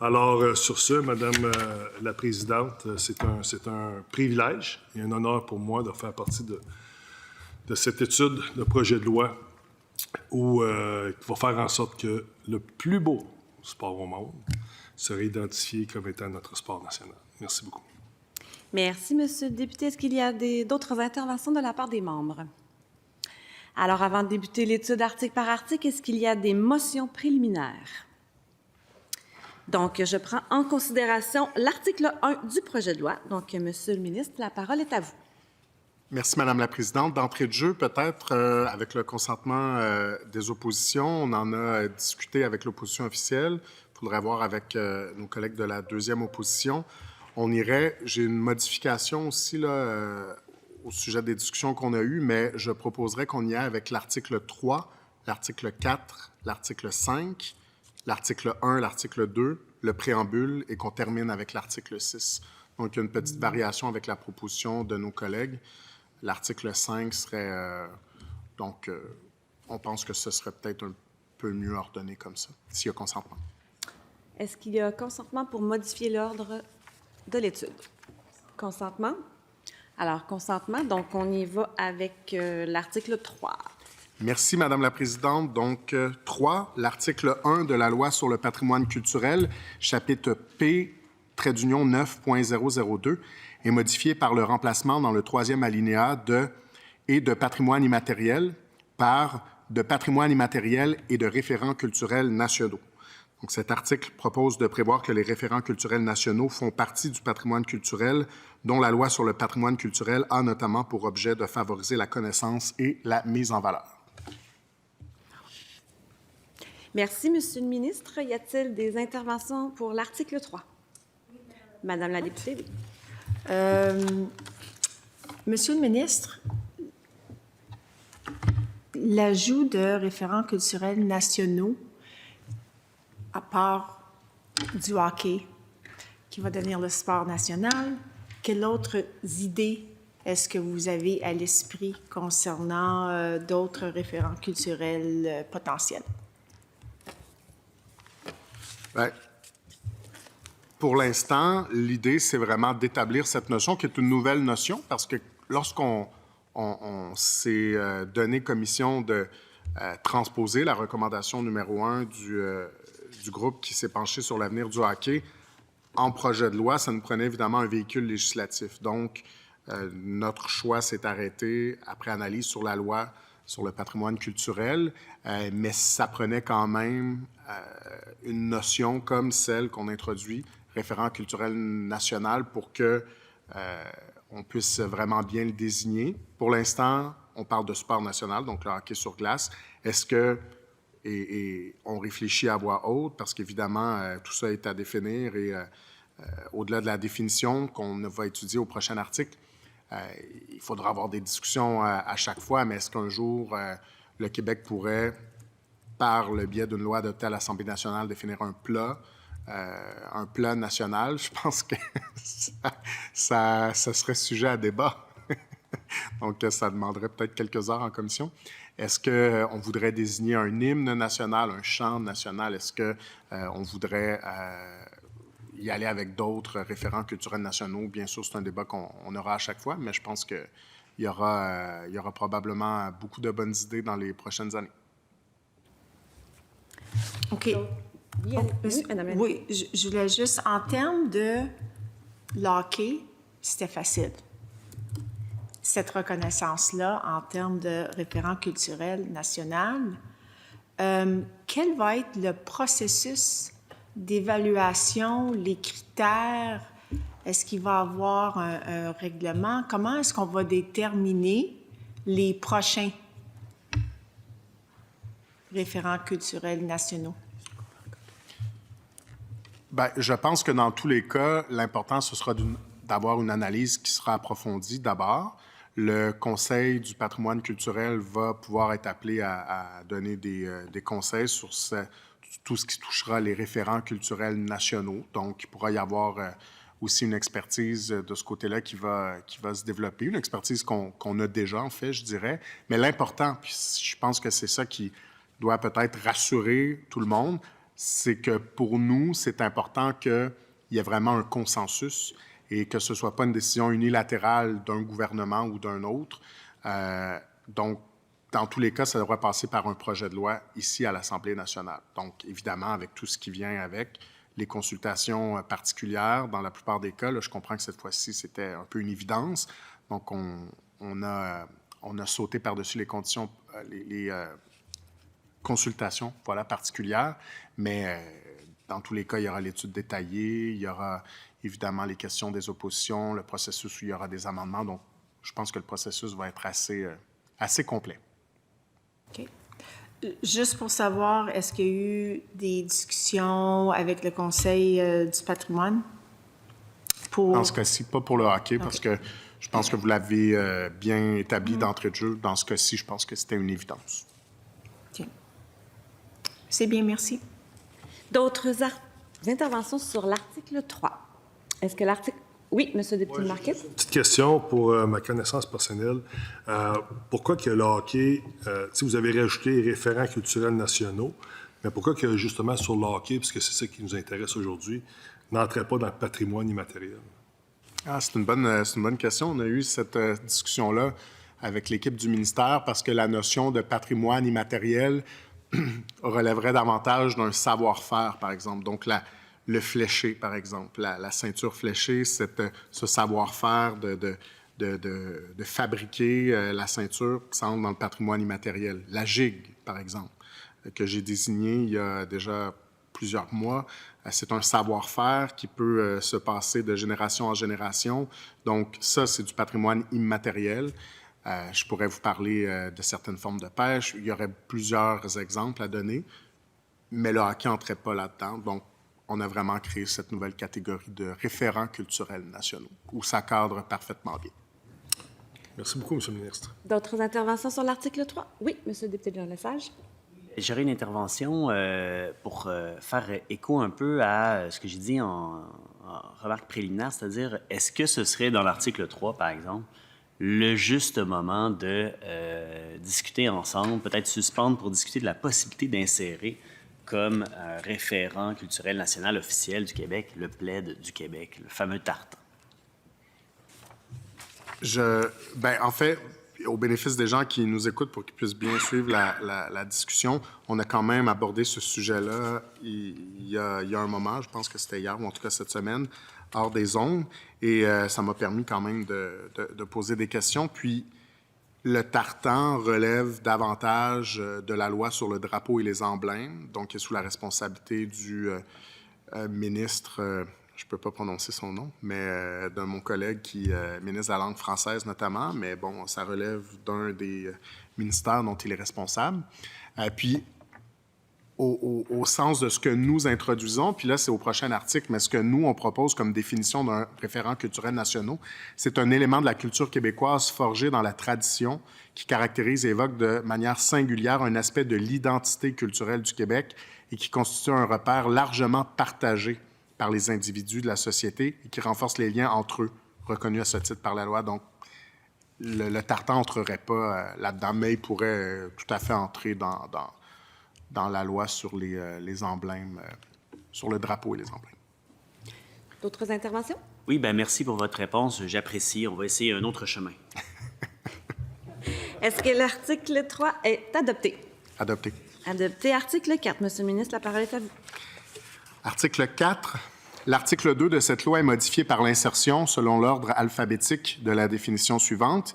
Speaker 6: Alors, sur ce, Madame la Présidente, c'est un privilège et un honneur pour moi de faire partie de cette étude de projet de loi qui va faire en sorte que le plus beau sport au monde serait identifié comme étant notre sport national. Merci beaucoup.
Speaker 1: Merci, Monsieur le député. Est-ce qu'il y a d'autres interventions de la part des membres? Alors, avant de débuter l'étude article par article, est-ce qu'il y a des motions préliminaires? Donc, je prends en considération l'article 1 du projet de loi. Donc, Monsieur le ministre, la parole est à vous.
Speaker 3: Merci, Madame la Présidente. D'entrée de jeu, peut-être, avec le consentement des oppositions, on en a discuté avec l'opposition officielle. Il faudrait voir avec nos collègues de la deuxième opposition. J'ai une modification aussi là, au sujet des discussions qu'on a eues, mais je proposerais qu'on y aille avec l'article 3, l'article 4, l'article 5, l'article 1, l'article 2, le préambule, et qu'on termine avec l'article 6. Donc, il y a une petite variation avec la proposition de nos collègues. L'article 5 serait... on pense que ce serait peut-être un peu mieux ordonné comme ça, s'il y a consentement.
Speaker 1: Est-ce qu'il y a consentement pour modifier l'ordre de l'étude? Consentement? Alors, consentement, donc on y va avec l'article 3.
Speaker 3: Merci, Madame la Présidente. Donc, 3, l'article 1 de la Loi sur le patrimoine culturel, chapitre P, trait d'union 9.002, est modifié par le remplacement dans le troisième alinéa de « et de patrimoine immatériel » par « de patrimoine immatériel et de référents culturels nationaux ». Donc, cet article propose de prévoir que les référents culturels nationaux font partie du patrimoine culturel dont la Loi sur le patrimoine culturel a notamment pour objet de favoriser la connaissance et la mise en valeur.
Speaker 1: Merci, Monsieur le ministre. Y a-t-il des interventions pour l'article 3? Madame la députée.
Speaker 4: Monsieur le ministre, l'ajout de référents culturels nationaux, à part du hockey, qui va devenir le sport national, quelles autres idées est-ce que vous avez à l'esprit concernant d'autres référents culturels potentiels?
Speaker 3: Bien, pour l'instant, l'idée, c'est vraiment d'établir cette notion qui est une nouvelle notion parce que lorsqu'on s'est donné commission de transposer la recommandation numéro 1 du groupe qui s'est penché sur l'avenir du hockey en projet de loi, ça nous prenait évidemment un véhicule législatif. Donc, notre choix s'est arrêté après analyse sur la loi sur le patrimoine culturel, mais ça prenait quand même une notion comme celle qu'on introduit, référent culturel national, pour que on puisse vraiment bien le désigner. Pour l'instant, on parle de sport national, donc le hockey sur glace. Est-ce que, et on réfléchit à voix haute, parce qu'évidemment, tout ça est à définir, et au-delà de la définition qu'on va étudier au prochain article, il faudra avoir des discussions à chaque fois, mais est-ce qu'un jour, le Québec pourrait, par le biais d'une loi adoptée à l'Assemblée nationale, définir un plat national? Je pense que ça serait sujet à débat. Donc, ça demanderait peut-être quelques heures en commission. Est-ce qu'on voudrait désigner un hymne national, un chant national? Est-ce qu'on voudrait y aller avec d'autres référents culturels nationaux? Bien sûr, c'est un débat qu'on aura à chaque fois, mais je pense qu'il y aura probablement beaucoup de bonnes idées dans les prochaines années.
Speaker 4: OK.
Speaker 1: Oui, Madame la
Speaker 4: Oui, je voulais juste, en termes de hockey, c'était facile. Cette reconnaissance-là, en termes de référent culturel national, quel va être le processus d'évaluation, les critères? Est-ce qu'il va y avoir un règlement? Comment est-ce qu'on va déterminer les prochains référents culturels nationaux?
Speaker 3: Bien, je pense que dans tous les cas, l'important, ce sera d'avoir une analyse qui sera approfondie d'abord. Le Conseil du patrimoine culturel va pouvoir être appelé à donner des conseils sur tout ce qui touchera les référents culturels nationaux. Donc, il pourra y avoir aussi une expertise de ce côté-là qui va se développer, une expertise qu'on a déjà, en fait, je dirais. Mais l'important, puis je pense que c'est ça qui doit peut-être rassurer tout le monde, c'est que pour nous, c'est important qu'il y ait vraiment un consensus et que ce ne soit pas une décision unilatérale d'un gouvernement ou d'un autre. Donc, dans tous les cas, ça devrait passer par un projet de loi ici à l'Assemblée nationale. Donc, évidemment, avec tout ce qui vient avec, les consultations particulières, dans la plupart des cas, là, je comprends que cette fois-ci, c'était un peu une évidence. Donc, on a sauté par-dessus les conditions, les consultations particulières, mais dans tous les cas, il y aura l'étude détaillée, il y aura évidemment les questions des oppositions, le processus où il y aura des amendements. Donc, je pense que le processus va être assez complet.
Speaker 4: OK. Juste pour savoir, est-ce qu'il y a eu des discussions avec le Conseil du patrimoine?
Speaker 3: Dans ce cas-ci, pas pour le hockey, parce que je pense que vous l'avez bien établi d'entrée de jeu. Dans ce cas-ci, je pense que c'était une évidence.
Speaker 4: OK. C'est bien, merci.
Speaker 1: D'autres interventions sur l'article 3. Est-ce que l'article... Oui, M. le député Marquet.
Speaker 6: Petite question pour ma connaissance personnelle. Pourquoi que le hockey, si vous avez rajouté les référents culturels nationaux, mais pourquoi que justement sur le hockey, parce que c'est ça qui nous intéresse aujourd'hui, n'entrait pas dans le patrimoine immatériel?
Speaker 3: C'est une bonne question. On a eu cette discussion-là avec l'équipe du ministère parce que la notion de patrimoine immatériel relèverait davantage d'un savoir-faire, par exemple. Donc, le fléché, par exemple, la ceinture fléchée, ce savoir-faire de fabriquer la ceinture qui s'entre dans le patrimoine immatériel. La gigue, par exemple, que j'ai désignée il y a déjà plusieurs mois, c'est un savoir-faire qui peut se passer de génération en génération. Donc, ça, c'est du patrimoine immatériel. Je pourrais vous parler de certaines formes de pêche. Il y aurait plusieurs exemples à donner, mais le hockey n'entrait pas là-dedans. Donc, on a vraiment créé cette nouvelle catégorie de référents culturels nationaux, où ça cadre parfaitement bien.
Speaker 6: Merci beaucoup, M. le ministre.
Speaker 1: D'autres interventions sur l'article 3? Oui, M. le député Jean Lesage.
Speaker 5: J'aurais une intervention pour faire écho un peu à ce que j'ai dit en remarque préliminaire, c'est-à-dire, est-ce que ce serait dans l'article 3, par exemple, le juste moment de discuter ensemble, peut-être suspendre pour discuter de la possibilité d'insérer comme référent culturel national officiel du Québec, le plaid du Québec, le fameux tartan?
Speaker 3: En fait, au bénéfice des gens qui nous écoutent pour qu'ils puissent bien suivre la discussion, on a quand même abordé ce sujet-là il y a un moment, je pense que c'était hier ou en tout cas cette semaine, hors des ondes, et ça m'a permis quand même de poser des questions. Puis, le tartan relève davantage de la loi sur le drapeau et les emblèmes, donc qui est sous la responsabilité du ministre, je ne peux pas prononcer son nom, mais de mon collègue qui est ministre de la langue française notamment, mais bon, ça relève d'un des ministères dont il est responsable. Puis, au sens de ce que nous introduisons, puis là, c'est au prochain article, mais ce que nous, on propose comme définition d'un référent culturel national, c'est un élément de la culture québécoise forgé dans la tradition qui caractérise et évoque de manière singulière un aspect de l'identité culturelle du Québec et qui constitue un repère largement partagé par les individus de la société et qui renforce les liens entre eux, reconnus à ce titre par la loi. Donc, le tartan n'entrerait pas là-dedans, mais il pourrait tout à fait entrer dans la loi sur les emblèmes, sur le drapeau et les emblèmes.
Speaker 1: D'autres interventions?
Speaker 5: Oui, bien, merci pour votre réponse. J'apprécie. On va essayer un autre chemin.
Speaker 1: Est-ce que l'article 3 est adopté?
Speaker 3: Adopté.
Speaker 1: Adopté. Article 4. Monsieur le ministre, la parole est à vous.
Speaker 3: Article 4. L'article 2 de cette loi est modifié par l'insertion, selon l'ordre alphabétique de la définition suivante.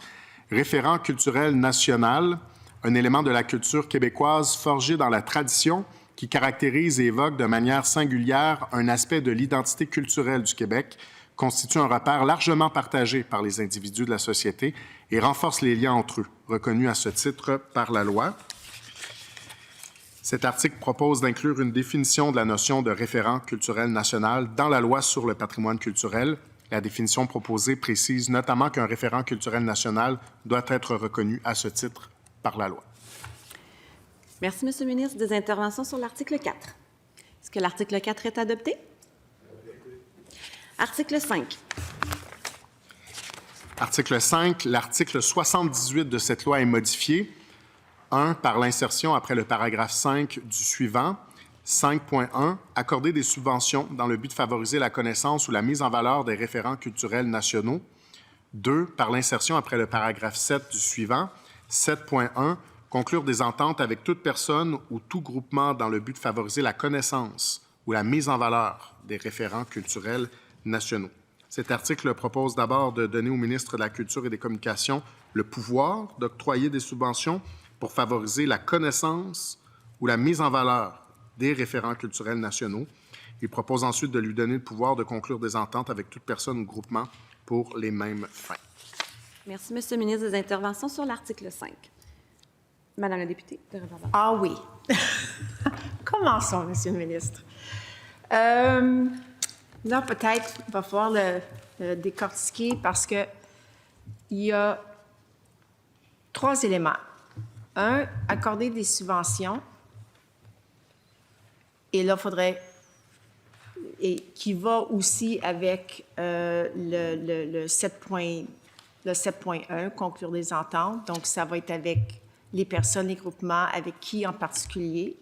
Speaker 3: Référent culturel national, un élément de la culture québécoise forgé dans la tradition qui caractérise et évoque de manière singulière un aspect de l'identité culturelle du Québec, constitue un repère largement partagé par les individus de la société et renforce les liens entre eux, reconnus à ce titre par la loi. Cet article propose d'inclure une définition de la notion de référent culturel national dans la loi sur le patrimoine culturel. La définition proposée précise notamment qu'un référent culturel national doit être reconnu à ce titre par la loi.
Speaker 1: Merci, Monsieur le ministre. Des interventions sur l'article 4. Est-ce que l'article 4 est adopté? Article 5.
Speaker 3: Article 5. L'article 78 de cette loi est modifié. 1. Par l'insertion après le paragraphe 5 du suivant. 5.1. Accorder des subventions dans le but de favoriser la connaissance ou la mise en valeur des référents culturels nationaux. 2. Par l'insertion après le paragraphe 7 du suivant. 7.1. Conclure des ententes avec toute personne ou tout groupement dans le but de favoriser la connaissance ou la mise en valeur des référents culturels nationaux. Cet article propose d'abord de donner au ministre de la Culture et des Communications le pouvoir d'octroyer des subventions pour favoriser la connaissance ou la mise en valeur des référents culturels nationaux. Il propose ensuite de lui donner le pouvoir de conclure des ententes avec toute personne ou groupement pour les mêmes fins.
Speaker 1: Merci, Monsieur le ministre. Des interventions sur l'article 5. Madame la députée de Reverdy.
Speaker 4: Ah oui. Commençons, Monsieur le ministre. Là, peut-être, il va falloir le décortiquer parce qu'il y a 3 éléments. 1, accorder des subventions. Et là, il faudrait... Et qui va aussi avec le 7.1, conclure des ententes. Donc, ça va être avec les personnes, les groupements, avec qui en particulier.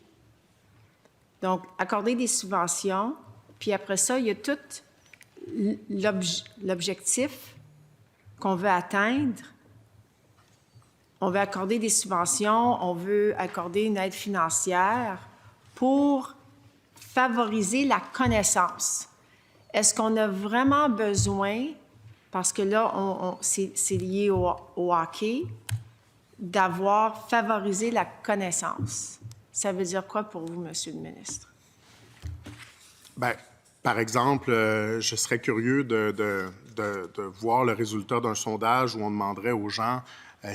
Speaker 4: Donc, accorder des subventions. Puis après ça, il y a tout l'objectif qu'on veut atteindre. On veut accorder des subventions, on veut accorder une aide financière pour favoriser la connaissance. Est-ce qu'on a vraiment besoin, parce que là, c'est lié au hockey, d'avoir favorisé la connaissance? Ça veut dire quoi pour vous, Monsieur le ministre?
Speaker 3: Bien, par exemple, je serais curieux de voir le résultat d'un sondage où on demanderait aux gens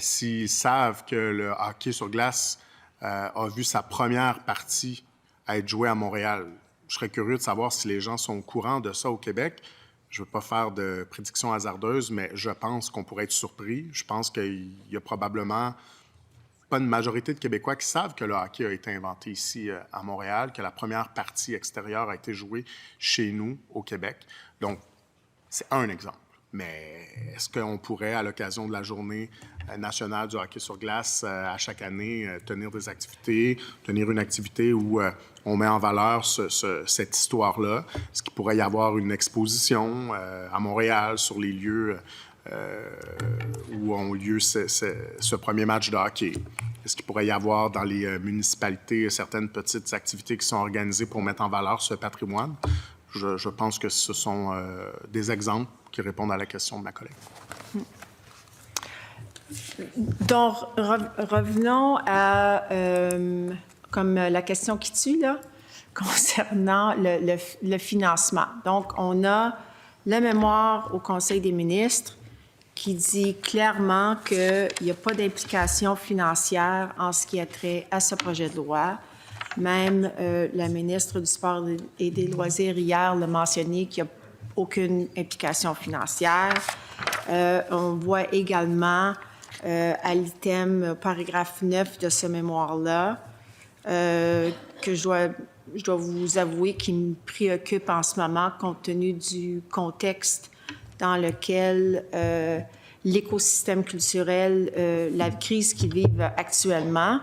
Speaker 3: s'ils savent que le hockey sur glace a vu sa première partie être jouée à Montréal. Je serais curieux de savoir si les gens sont au courant de ça au Québec. Je ne veux pas faire de prédictions hasardeuses, mais je pense qu'on pourrait être surpris. Je pense qu'il y a probablement pas une majorité de Québécois qui savent que le hockey a été inventé ici à Montréal, que la première partie extérieure a été jouée chez nous, au Québec. Donc, c'est un exemple. Mais est-ce qu'on pourrait, à l'occasion de la Journée nationale du hockey sur glace, à chaque année, tenir des activités, tenir une activité où on met en valeur cette histoire-là? Est-ce qu'il pourrait y avoir une exposition à Montréal sur les lieux où ont lieu ce premier match de hockey? Est-ce qu'il pourrait y avoir dans les municipalités certaines petites activités qui sont organisées pour mettre en valeur ce patrimoine? Je pense que ce sont des exemples qui répondent à la question de ma collègue.
Speaker 4: Donc, revenons à comme la question qui tue, là, concernant le financement. Donc, on a le mémoire au Conseil des ministres qui dit clairement qu'il n'y a pas d'implication financière en ce qui a trait à ce projet de loi. Même la ministre du Sport et des Loisirs hier l'a mentionné qu'il n'y a aucune implication financière. On voit également à l'item paragraphe 9 de ce mémoire-là que je dois vous avouer qui me préoccupe en ce moment compte tenu du contexte dans lequel l'écosystème culturel, la crise qu'ils vivent actuellement.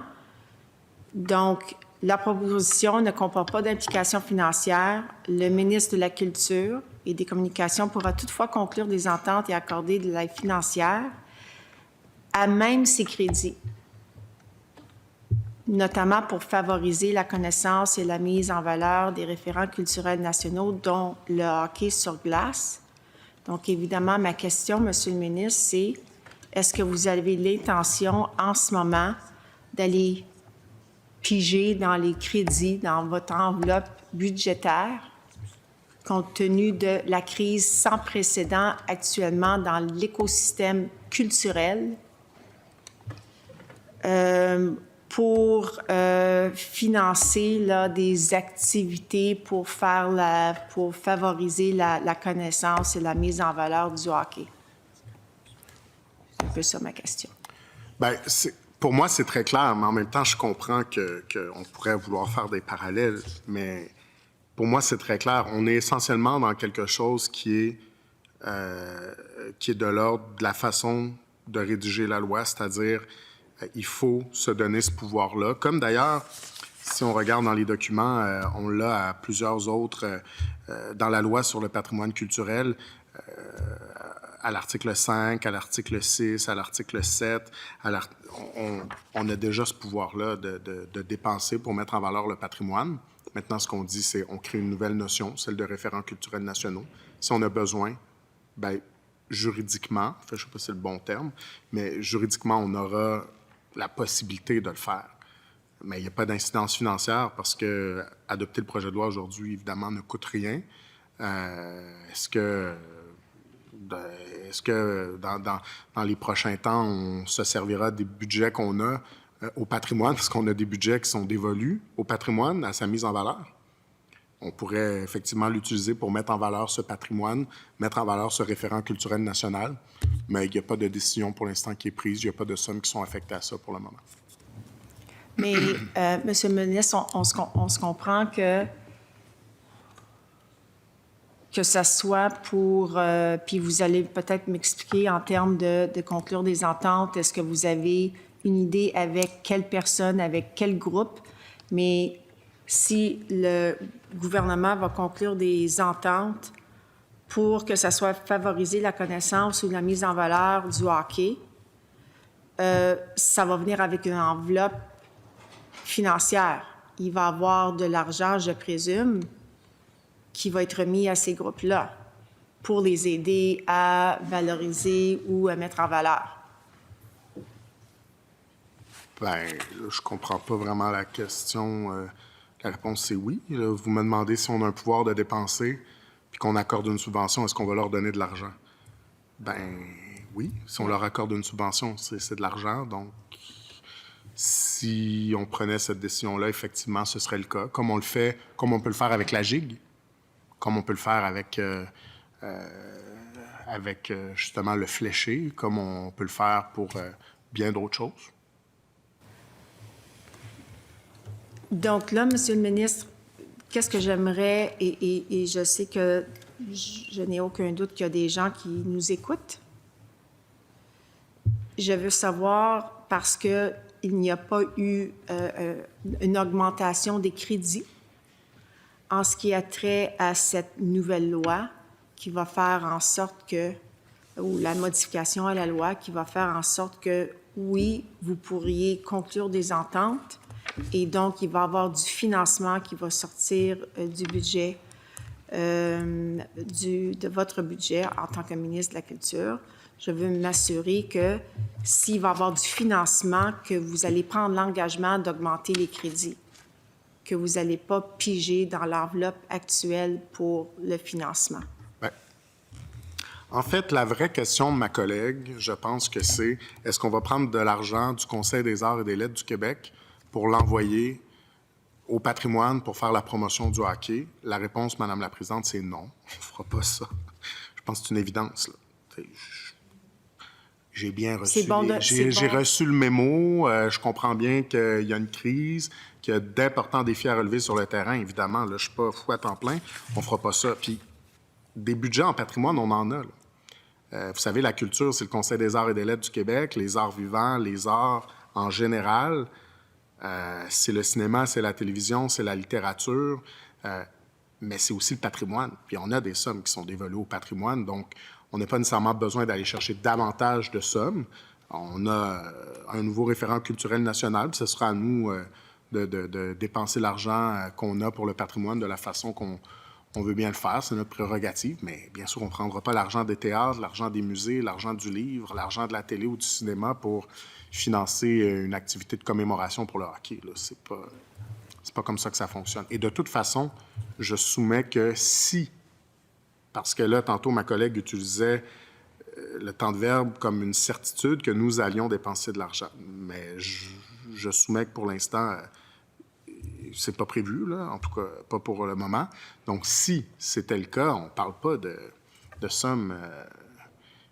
Speaker 4: Donc, la proposition ne comporte pas d'implication financière. Le ministre de la Culture et des Communications pourra toutefois conclure des ententes et accorder de l'aide financière à même ses crédits. notamment pour favoriser la connaissance et la mise en valeur des référents culturels nationaux, dont le hockey sur glace. Donc, évidemment, ma question, Monsieur le ministre, c'est est-ce que vous avez l'intention en ce moment d'aller piger dans les crédits, dans votre enveloppe budgétaire, compte tenu de la crise sans précédent actuellement dans l'écosystème culturel, pour financer là, des activités pour favoriser la connaissance et la mise en valeur du hockey? C'est un peu ça ma question.
Speaker 3: Bien, pour moi, c'est très clair, mais en même temps, je comprends qu'on pourrait vouloir faire des parallèles, mais pour moi, c'est très clair. On est essentiellement dans quelque chose qui est de l'ordre de la façon de rédiger la loi, c'est-à-dire il faut se donner ce pouvoir-là. Comme d'ailleurs, si on regarde dans les documents, on l'a à plusieurs autres, dans la loi sur le patrimoine culturel, à l'article 5, à l'article 6, à l'article 7, on a déjà ce pouvoir-là de dépenser pour mettre en valeur le patrimoine. Maintenant, ce qu'on dit, c'est qu'on crée une nouvelle notion, celle de référents culturels nationaux. Si on a besoin, bien, juridiquement, je ne sais pas si c'est le bon terme, mais juridiquement, on aura la possibilité de le faire. Mais il n'y a pas d'incidence financière parce que adopter le projet de loi aujourd'hui, évidemment, ne coûte rien. Est-ce que dans les prochains temps, on se servira des budgets qu'on a au patrimoine, parce qu'on a des budgets qui sont dévolus au patrimoine, à sa mise en valeur? On pourrait effectivement l'utiliser pour mettre en valeur ce patrimoine, mettre en valeur ce référent culturel national, mais il n'y a pas de décision pour l'instant qui est prise, il n'y a pas de sommes qui sont affectées à ça pour le moment.
Speaker 4: Mais, Monsieur le ministre, on se comprend que ça soit pour... puis vous allez peut-être m'expliquer en termes de conclure des ententes, est-ce que vous avez une idée avec quelle personne, avec quel groupe, mais si le gouvernement va conclure des ententes pour que ça soit favoriser la connaissance ou la mise en valeur du hockey, ça va venir avec une enveloppe financière. Il va y avoir de l'argent, je présume, qui va être remis à ces groupes-là pour les aider à valoriser ou à mettre en valeur.
Speaker 3: Bien, je comprends pas vraiment la question. La réponse, c'est oui. Là, vous me demandez si on a un pouvoir de dépenser puis qu'on accorde une subvention, est-ce qu'on va leur donner de l'argent? Ben oui, si on leur accorde une subvention, c'est de l'argent. Donc, si on prenait cette décision-là, effectivement, ce serait le cas. Comme on peut le faire avec la GIG, comme on peut le faire avec justement le fléché, comme on peut le faire pour bien d'autres choses.
Speaker 4: Donc là, Monsieur le ministre, qu'est-ce que j'aimerais, et je sais que je n'ai aucun doute qu'il y a des gens qui nous écoutent. Je veux savoir, parce qu'il n'y a pas eu une augmentation des crédits en ce qui a trait à cette nouvelle loi qui va faire en sorte que, ou la modification à la loi qui va faire en sorte que, oui, vous pourriez conclure des ententes, et donc, il va y avoir du financement qui va sortir du budget, de votre budget en tant que ministre de la Culture. Je veux m'assurer que s'il va y avoir du financement, que vous allez prendre l'engagement d'augmenter les crédits, que vous n'allez pas piger dans l'enveloppe actuelle pour le financement.
Speaker 3: Bien. En fait, la vraie question de ma collègue, je pense que c'est est-ce qu'on va prendre de l'argent du Conseil des arts et des lettres du Québec pour l'envoyer au patrimoine pour faire la promotion du hockey? La réponse, Madame la Présidente, c'est non. On ne fera pas ça. Je pense que c'est une évidence. Là. J'ai bien reçu. J'ai reçu le mémo. Je comprends bien qu'il y a une crise, qu'il y a d'importants défis à relever sur le terrain. Évidemment, là, je ne suis pas fou à temps plein. On ne fera pas ça. Puis, des budgets en patrimoine, on en a. Là. Vous savez, la culture, c'est le Conseil des arts et des lettres du Québec, les arts vivants, les arts en général. C'est le cinéma, c'est la télévision, c'est la littérature, mais c'est aussi le patrimoine. Puis on a des sommes qui sont dévolues au patrimoine, donc on n'a pas nécessairement besoin d'aller chercher davantage de sommes. On a un nouveau référent culturel national, puis ce sera à nous de dépenser l'argent qu'on a pour le patrimoine de la façon qu'on veut bien le faire. C'est notre prérogative, mais bien sûr, on ne prendra pas l'argent des théâtres, l'argent des musées, l'argent du livre, l'argent de la télé ou du cinéma pour financer une activité de commémoration pour le hockey. C'est pas comme ça que ça fonctionne. Et de toute façon, je soumets que si, parce que là, tantôt, ma collègue utilisait le temps de verbe comme une certitude que nous allions dépenser de l'argent. Mais je soumets que pour l'instant, c'est pas prévu, là, en tout cas pas pour le moment. Donc, si c'était le cas, on parle pas de sommes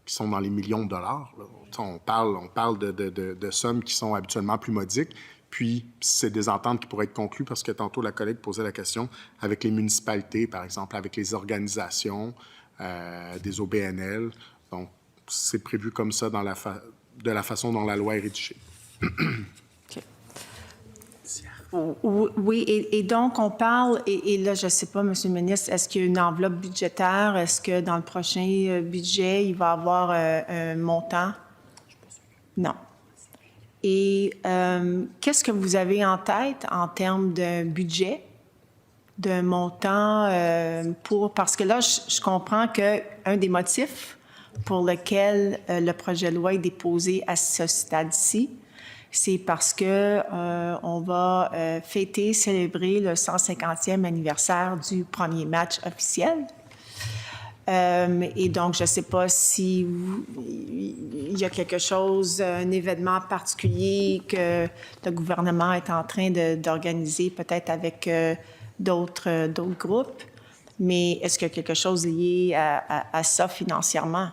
Speaker 3: qui sont dans les millions de dollars, là. On parle de sommes qui sont habituellement plus modiques. Puis, c'est des ententes qui pourraient être conclues parce que tantôt, la collègue posait la question avec les municipalités, par exemple, avec les organisations, des OBNL. Donc, c'est prévu comme ça de la façon dont la loi est rédigée.
Speaker 4: Oui, et donc on parle, et là, je ne sais pas, Monsieur le ministre, est-ce qu'il y a une enveloppe budgétaire? Est-ce que dans le prochain budget, il va y avoir un montant? Non. Et qu'est-ce que vous avez en tête en termes de budget, d'un montant parce que là, je comprends qu'un des motifs pour lequel le projet de loi est déposé à ce stade-ci, c'est parce que on va célébrer le 150e anniversaire du premier match officiel. Et donc, je ne sais pas si il y a quelque chose, un événement particulier que le gouvernement est en train d'organiser, peut-être avec d'autres groupes, mais est-ce qu'il y a quelque chose lié à ça financièrement?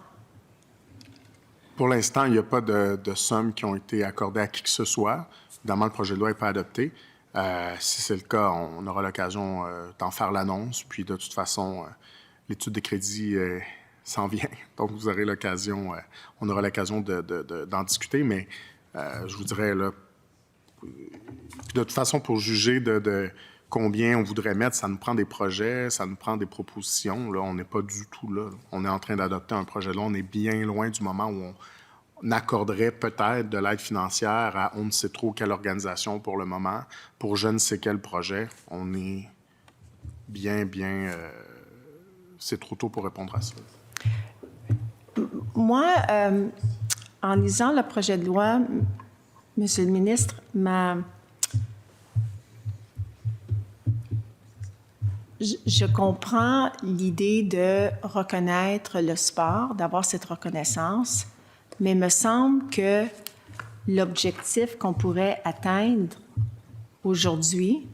Speaker 3: Pour l'instant, il n'y a pas de sommes qui ont été accordées à qui que ce soit. Évidemment, le projet de loi n'est pas adopté. Si c'est le cas, on aura l'occasion d'en faire l'annonce. Puis, de toute façon, l'étude de crédit s'en vient. Donc, vous aurez l'occasion, on aura l'occasion d'en discuter. Mais je vous dirais, là, de toute façon, pour juger de combien on voudrait mettre, ça nous prend des projets, ça nous prend des propositions. Là, on n'est pas du tout là. On est en train d'adopter un projet de loi. On est bien loin du moment où on accorderait peut-être de l'aide financière à on ne sait trop quelle organisation pour le moment, pour je ne sais quel projet. On est bien... c'est trop tôt pour répondre à ça.
Speaker 4: Moi, en lisant le projet de loi, Monsieur le ministre, je comprends l'idée de reconnaître le sport, d'avoir cette reconnaissance, mais il me semble que l'objectif qu'on pourrait atteindre aujourd'hui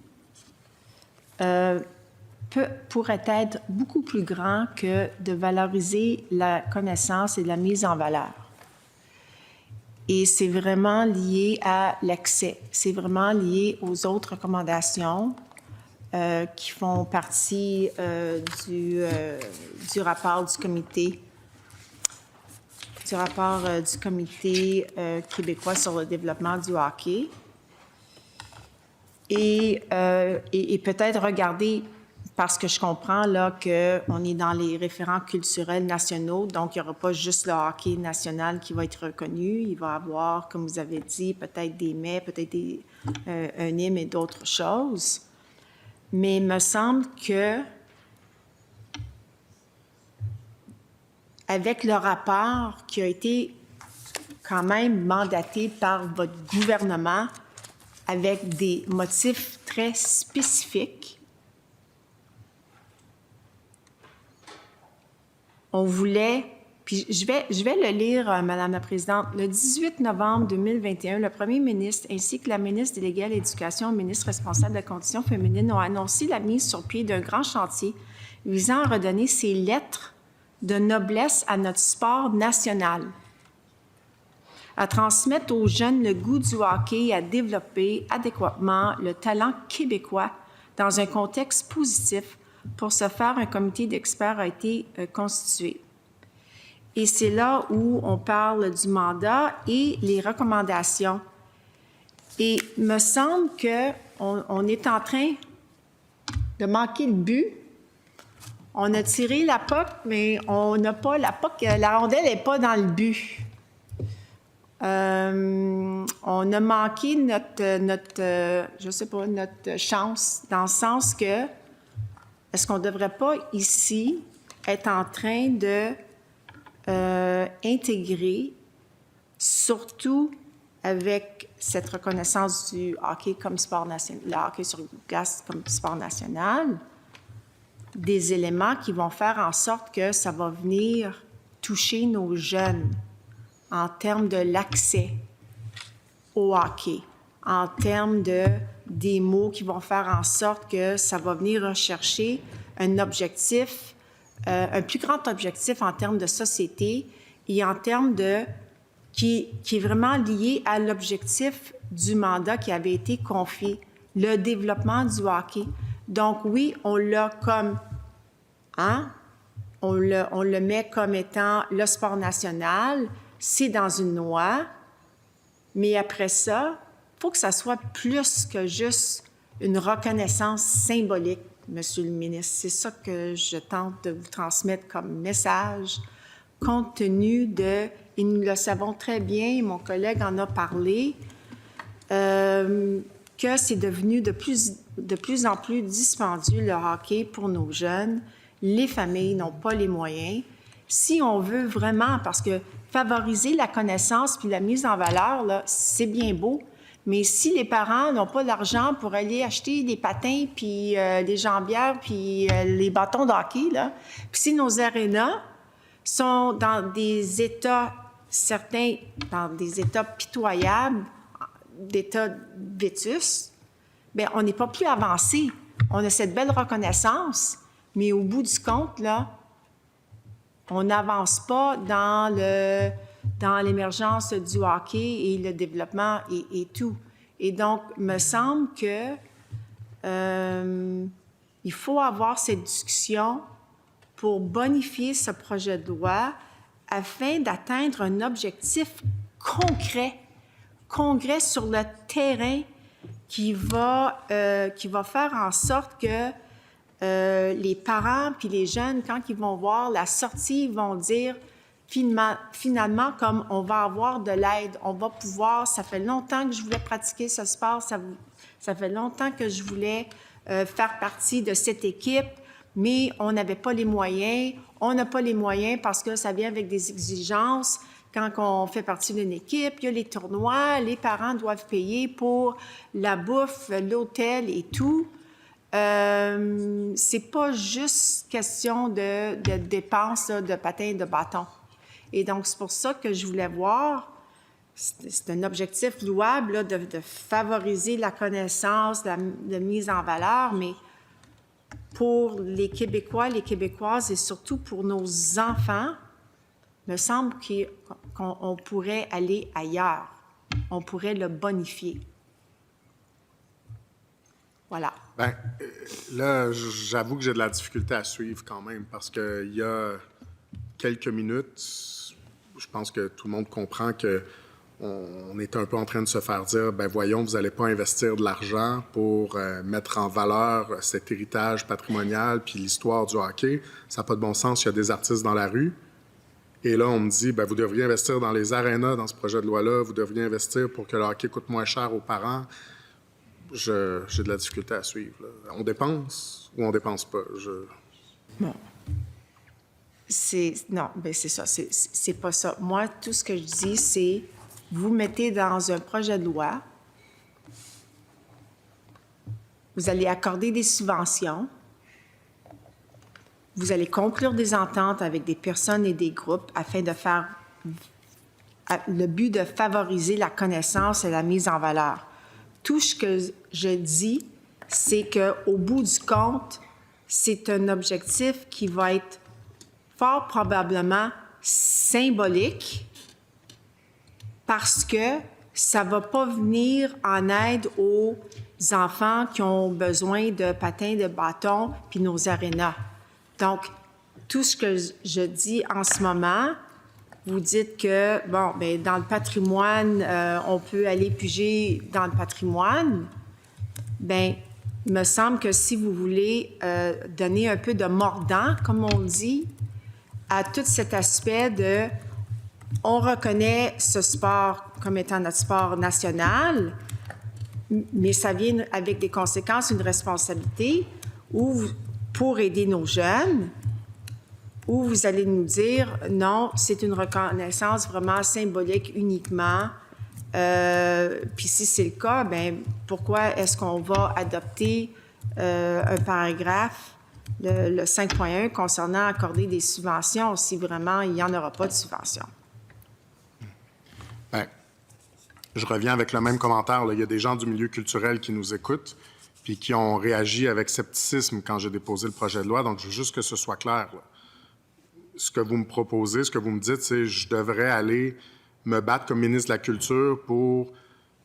Speaker 4: pourrait être beaucoup plus grand que de valoriser la connaissance et la mise en valeur. Et c'est vraiment lié à l'accès, c'est vraiment lié aux autres recommandations qui font partie du rapport du comité québécois sur le développement du hockey. Et peut-être regarder, parce que je comprends là qu'on est dans les référents culturels nationaux, donc il n'y aura pas juste le hockey national qui va être reconnu. Il va y avoir, comme vous avez dit, peut-être des mets, peut-être un hymne et d'autres choses. Mais il me semble que avec le rapport qui a été quand même mandaté par votre gouvernement avec des motifs très spécifiques, on voulait, puis je vais le lire, Madame la Présidente. Le 18 novembre 2021, le premier ministre ainsi que la ministre déléguée à l'Éducation, ministre responsable de la condition féminine, ont annoncé la mise sur pied d'un grand chantier visant à redonner ses lettres de noblesse à notre sport national, à transmettre aux jeunes le goût du hockey et à développer adéquatement le talent québécois dans un contexte positif. Pour ce faire, un comité d'experts a été constitué. Et c'est là où on parle du mandat et les recommandations. Et il me semble qu'on est en train de manquer le but. On a tiré la puck, mais on n'a pas la puck. La rondelle n'est pas dans le but. On a manqué notre chance, dans le sens que, est-ce qu'on ne devrait pas ici être en train de intégrer, surtout avec cette reconnaissance du hockey comme sport national, le hockey sur glace comme sport national, des éléments qui vont faire en sorte que ça va venir toucher nos jeunes en termes de l'accès au hockey, en termes des mots qui vont faire en sorte que ça va venir rechercher un objectif, un plus grand objectif en termes de société et en termes qui est vraiment lié à l'objectif du mandat qui avait été confié, le développement du hockey. Donc oui, on l'a comme, on le met comme étant le sport national, c'est dans une loi, mais après ça, il faut que ça soit plus que juste une reconnaissance symbolique, Monsieur le ministre. C'est ça que je tente de vous transmettre comme message, compte tenu de, et nous le savons très bien, mon collègue en a parlé, que c'est devenu de plus en plus dispendieux le hockey pour nos jeunes. Les familles n'ont pas les moyens. Si on veut vraiment, parce que favoriser la connaissance puis la mise en valeur, là, c'est bien beau, mais si les parents n'ont pas l'argent pour aller acheter des patins puis des jambières puis les bâtons de hockey, là, puis si nos arénas sont dans des états, certains dans des états pitoyables, d'état vétus, bien, on n'est pas plus avancé. On a cette belle reconnaissance, mais au bout du compte, là, on n'avance pas dans l'émergence du hockey et le développement et tout. Et donc, me semble que il faut avoir cette discussion pour bonifier ce projet de loi afin d'atteindre un objectif concret sur le terrain qui va faire en sorte que les parents puis les jeunes, quand ils vont voir la sortie, ils vont dire finalement, comme on va avoir de l'aide, on va pouvoir, ça fait longtemps que je voulais pratiquer ce sport, ça fait longtemps que je voulais faire partie de cette équipe, mais on n'avait pas les moyens. On n'a pas les moyens parce que ça vient avec des exigences. Quand on fait partie d'une équipe, il y a les tournois, les parents doivent payer pour la bouffe, l'hôtel et tout. C'est pas juste question de dépenses là, de patins et de bâtons. Et donc, c'est pour ça que je voulais voir, c'est un objectif louable là, de favoriser la connaissance, la mise en valeur, mais pour les Québécois, les Québécoises et surtout pour nos enfants, me semble qu'on pourrait aller ailleurs. On pourrait le bonifier. Voilà.
Speaker 3: Bien, là, j'avoue que j'ai de la difficulté à suivre quand même parce qu'il y a quelques minutes, je pense que tout le monde comprend qu'on est un peu en train de se faire dire, ben voyons, vous n'allez pas investir de l'argent pour mettre en valeur cet héritage patrimonial puis l'histoire du hockey. Ça n'a pas de bon sens, il y a des artistes dans la rue. Et là, on me dit, ben vous devriez investir dans les arénas dans ce projet de loi-là, vous devriez investir pour que le hockey coûte moins cher aux parents. J'ai de la difficulté à suivre. Là. On dépense ou on dépense pas?
Speaker 4: Bon. Non, bien c'est ça. C'est pas ça. Moi, tout ce que je dis, c'est vous mettez dans un projet de loi, vous allez accorder des subventions, vous allez conclure des ententes avec des personnes et des groupes afin de faire le but de favoriser la connaissance et la mise en valeur. Tout ce que je dis, c'est qu'au bout du compte, c'est un objectif qui va être fort probablement symbolique parce que ça ne va pas venir en aide aux enfants qui ont besoin de patins, de bâtons, puis nos arénas. Donc, tout ce que je dis en ce moment, vous dites que, bon, bien, dans le patrimoine, on peut aller piger dans le patrimoine. Bien, il me semble que si vous voulez donner un peu de mordant, comme on dit, à tout cet aspect de on reconnaît ce sport comme étant notre sport national, mais ça vient avec des conséquences, une responsabilité pour aider nos jeunes, où vous allez nous dire non, c'est une reconnaissance vraiment symbolique uniquement. Puis si c'est le cas, bien, pourquoi est-ce qu'on va adopter un paragraphe, le 5.1, concernant accorder des subventions si vraiment il n'y en aura pas de subventions?
Speaker 3: Bien, je reviens avec le même commentaire. Là. Il y a des gens du milieu culturel qui nous écoutent puis qui ont réagi avec scepticisme quand j'ai déposé le projet de loi. Donc, je veux juste que ce soit clair. Là. Ce que vous me proposez, ce que vous me dites, c'est je devrais aller me battre comme ministre de la Culture pour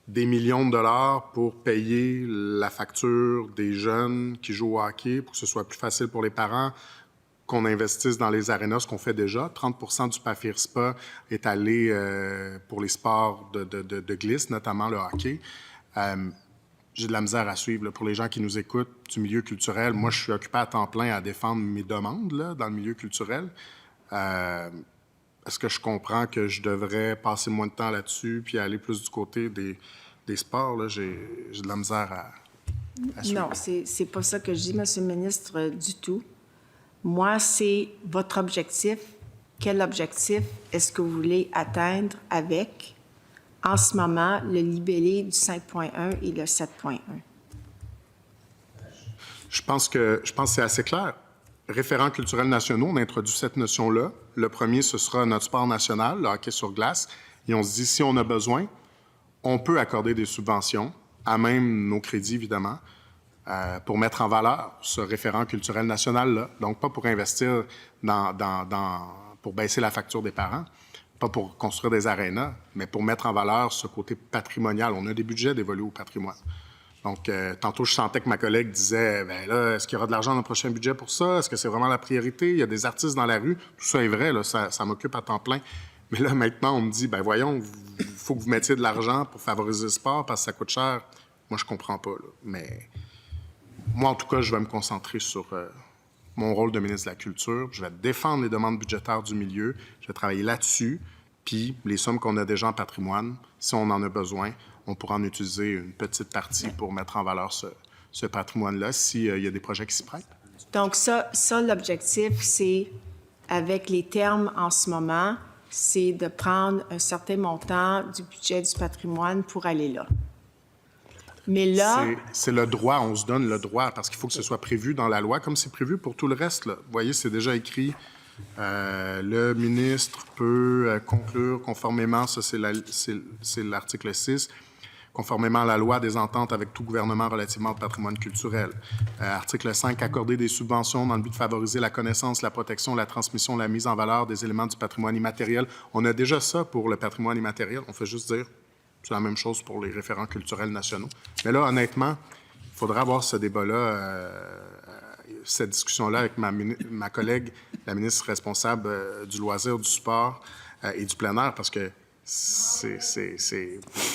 Speaker 3: des millions de dollars pour payer la facture des jeunes qui jouent au hockey, pour que ce soit plus facile pour les parents, qu'on investisse dans les arénas, ce qu'on fait déjà. 30 du PAFIRSPA est allé pour les sports de glisse, notamment le hockey. J'ai de la misère à suivre. Là. Pour les gens qui nous écoutent du milieu culturel, moi, je suis occupé à temps plein à défendre mes demandes là, dans le milieu culturel. Est-ce que je comprends que je devrais passer moins de temps là-dessus puis aller plus du côté des sports? Là? J'ai de la misère à suivre.
Speaker 4: Non, c'est pas ça que je dis, M. le ministre, du tout. Moi, c'est votre objectif. Quel objectif est-ce que vous voulez atteindre avec, en ce moment, le libellé du 5.1 et le 7.1?
Speaker 3: Je pense que c'est assez clair. Référents culturels nationaux, on introduit cette notion-là. Le premier, ce sera notre sport national, le hockey sur glace. Et on se dit, si on a besoin, on peut accorder des subventions, à même nos crédits, évidemment, pour mettre en valeur ce référent culturel national-là. Donc, pas pour investir pour baisser la facture des parents, pas pour construire des arénas, mais pour mettre en valeur ce côté patrimonial. On a des budgets dévolus au patrimoine. Donc, tantôt, je sentais que ma collègue disait, bien là, est-ce qu'il y aura de l'argent dans le prochain budget pour ça? Est-ce que c'est vraiment la priorité? Il y a des artistes dans la rue. Tout ça est vrai, là, ça m'occupe à temps plein. Mais là, maintenant, on me dit, ben voyons, il faut que vous mettiez de l'argent pour favoriser le sport parce que ça coûte cher. Moi, je comprends pas, là. Mais moi, en tout cas, je vais me concentrer sur mon rôle de ministre de la Culture. Je vais défendre les demandes budgétaires du milieu. Je vais travailler là-dessus. Puis, les sommes qu'on a déjà en patrimoine, si on en a besoin, on pourra en utiliser une petite partie pour mettre en valeur ce patrimoine-là s'il y a des projets qui s'y prêtent.
Speaker 4: Donc, ça l'objectif, c'est, avec les termes en ce moment, c'est de prendre un certain montant du budget du patrimoine pour aller là. Mais là...
Speaker 3: C'est le droit, on se donne le droit, parce qu'il faut que ce soit prévu dans la loi, comme c'est prévu pour tout le reste. Là. Vous voyez, c'est déjà écrit. Le ministre peut conclure conformément, ça c'est l'article 6, conformément à la loi des ententes avec tout gouvernement relativement au patrimoine culturel. Article 5, accorder des subventions dans le but de favoriser la connaissance, la protection, la transmission, la mise en valeur des éléments du patrimoine immatériel. On a déjà ça pour le patrimoine immatériel. On fait juste dire, c'est la même chose pour les référents culturels nationaux. Mais là, honnêtement, il faudra avoir ce débat-là, cette discussion-là avec ma collègue, la ministre responsable du loisir, du sport et du plein air, parce que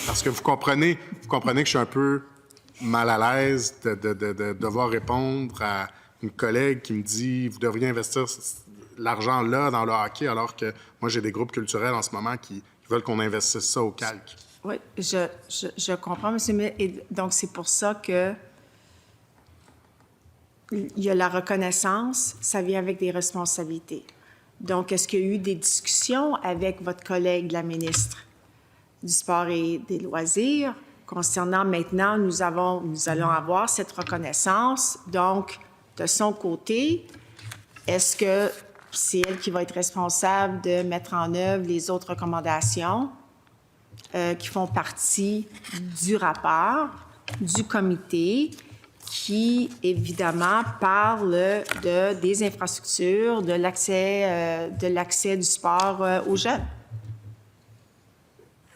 Speaker 3: parce que vous comprenez que je suis un peu mal à l'aise de devoir répondre à une collègue qui me dit « Vous devriez investir l'argent là dans le hockey », alors que moi, j'ai des groupes culturels en ce moment qui veulent qu'on investisse ça au calque.
Speaker 4: Oui, je comprends, monsieur. Et donc, c'est pour ça que il y a la reconnaissance, ça vient avec des responsabilités. Donc, est-ce qu'il y a eu des discussions avec votre collègue, la ministre du Sport et des Loisirs, concernant maintenant, nous allons avoir cette reconnaissance. Donc, de son côté, est-ce que c'est elle qui va être responsable de mettre en œuvre les autres recommandations qui font partie du rapport, du comité, qui, évidemment, parle des infrastructures, de l'accès du sport aux jeunes?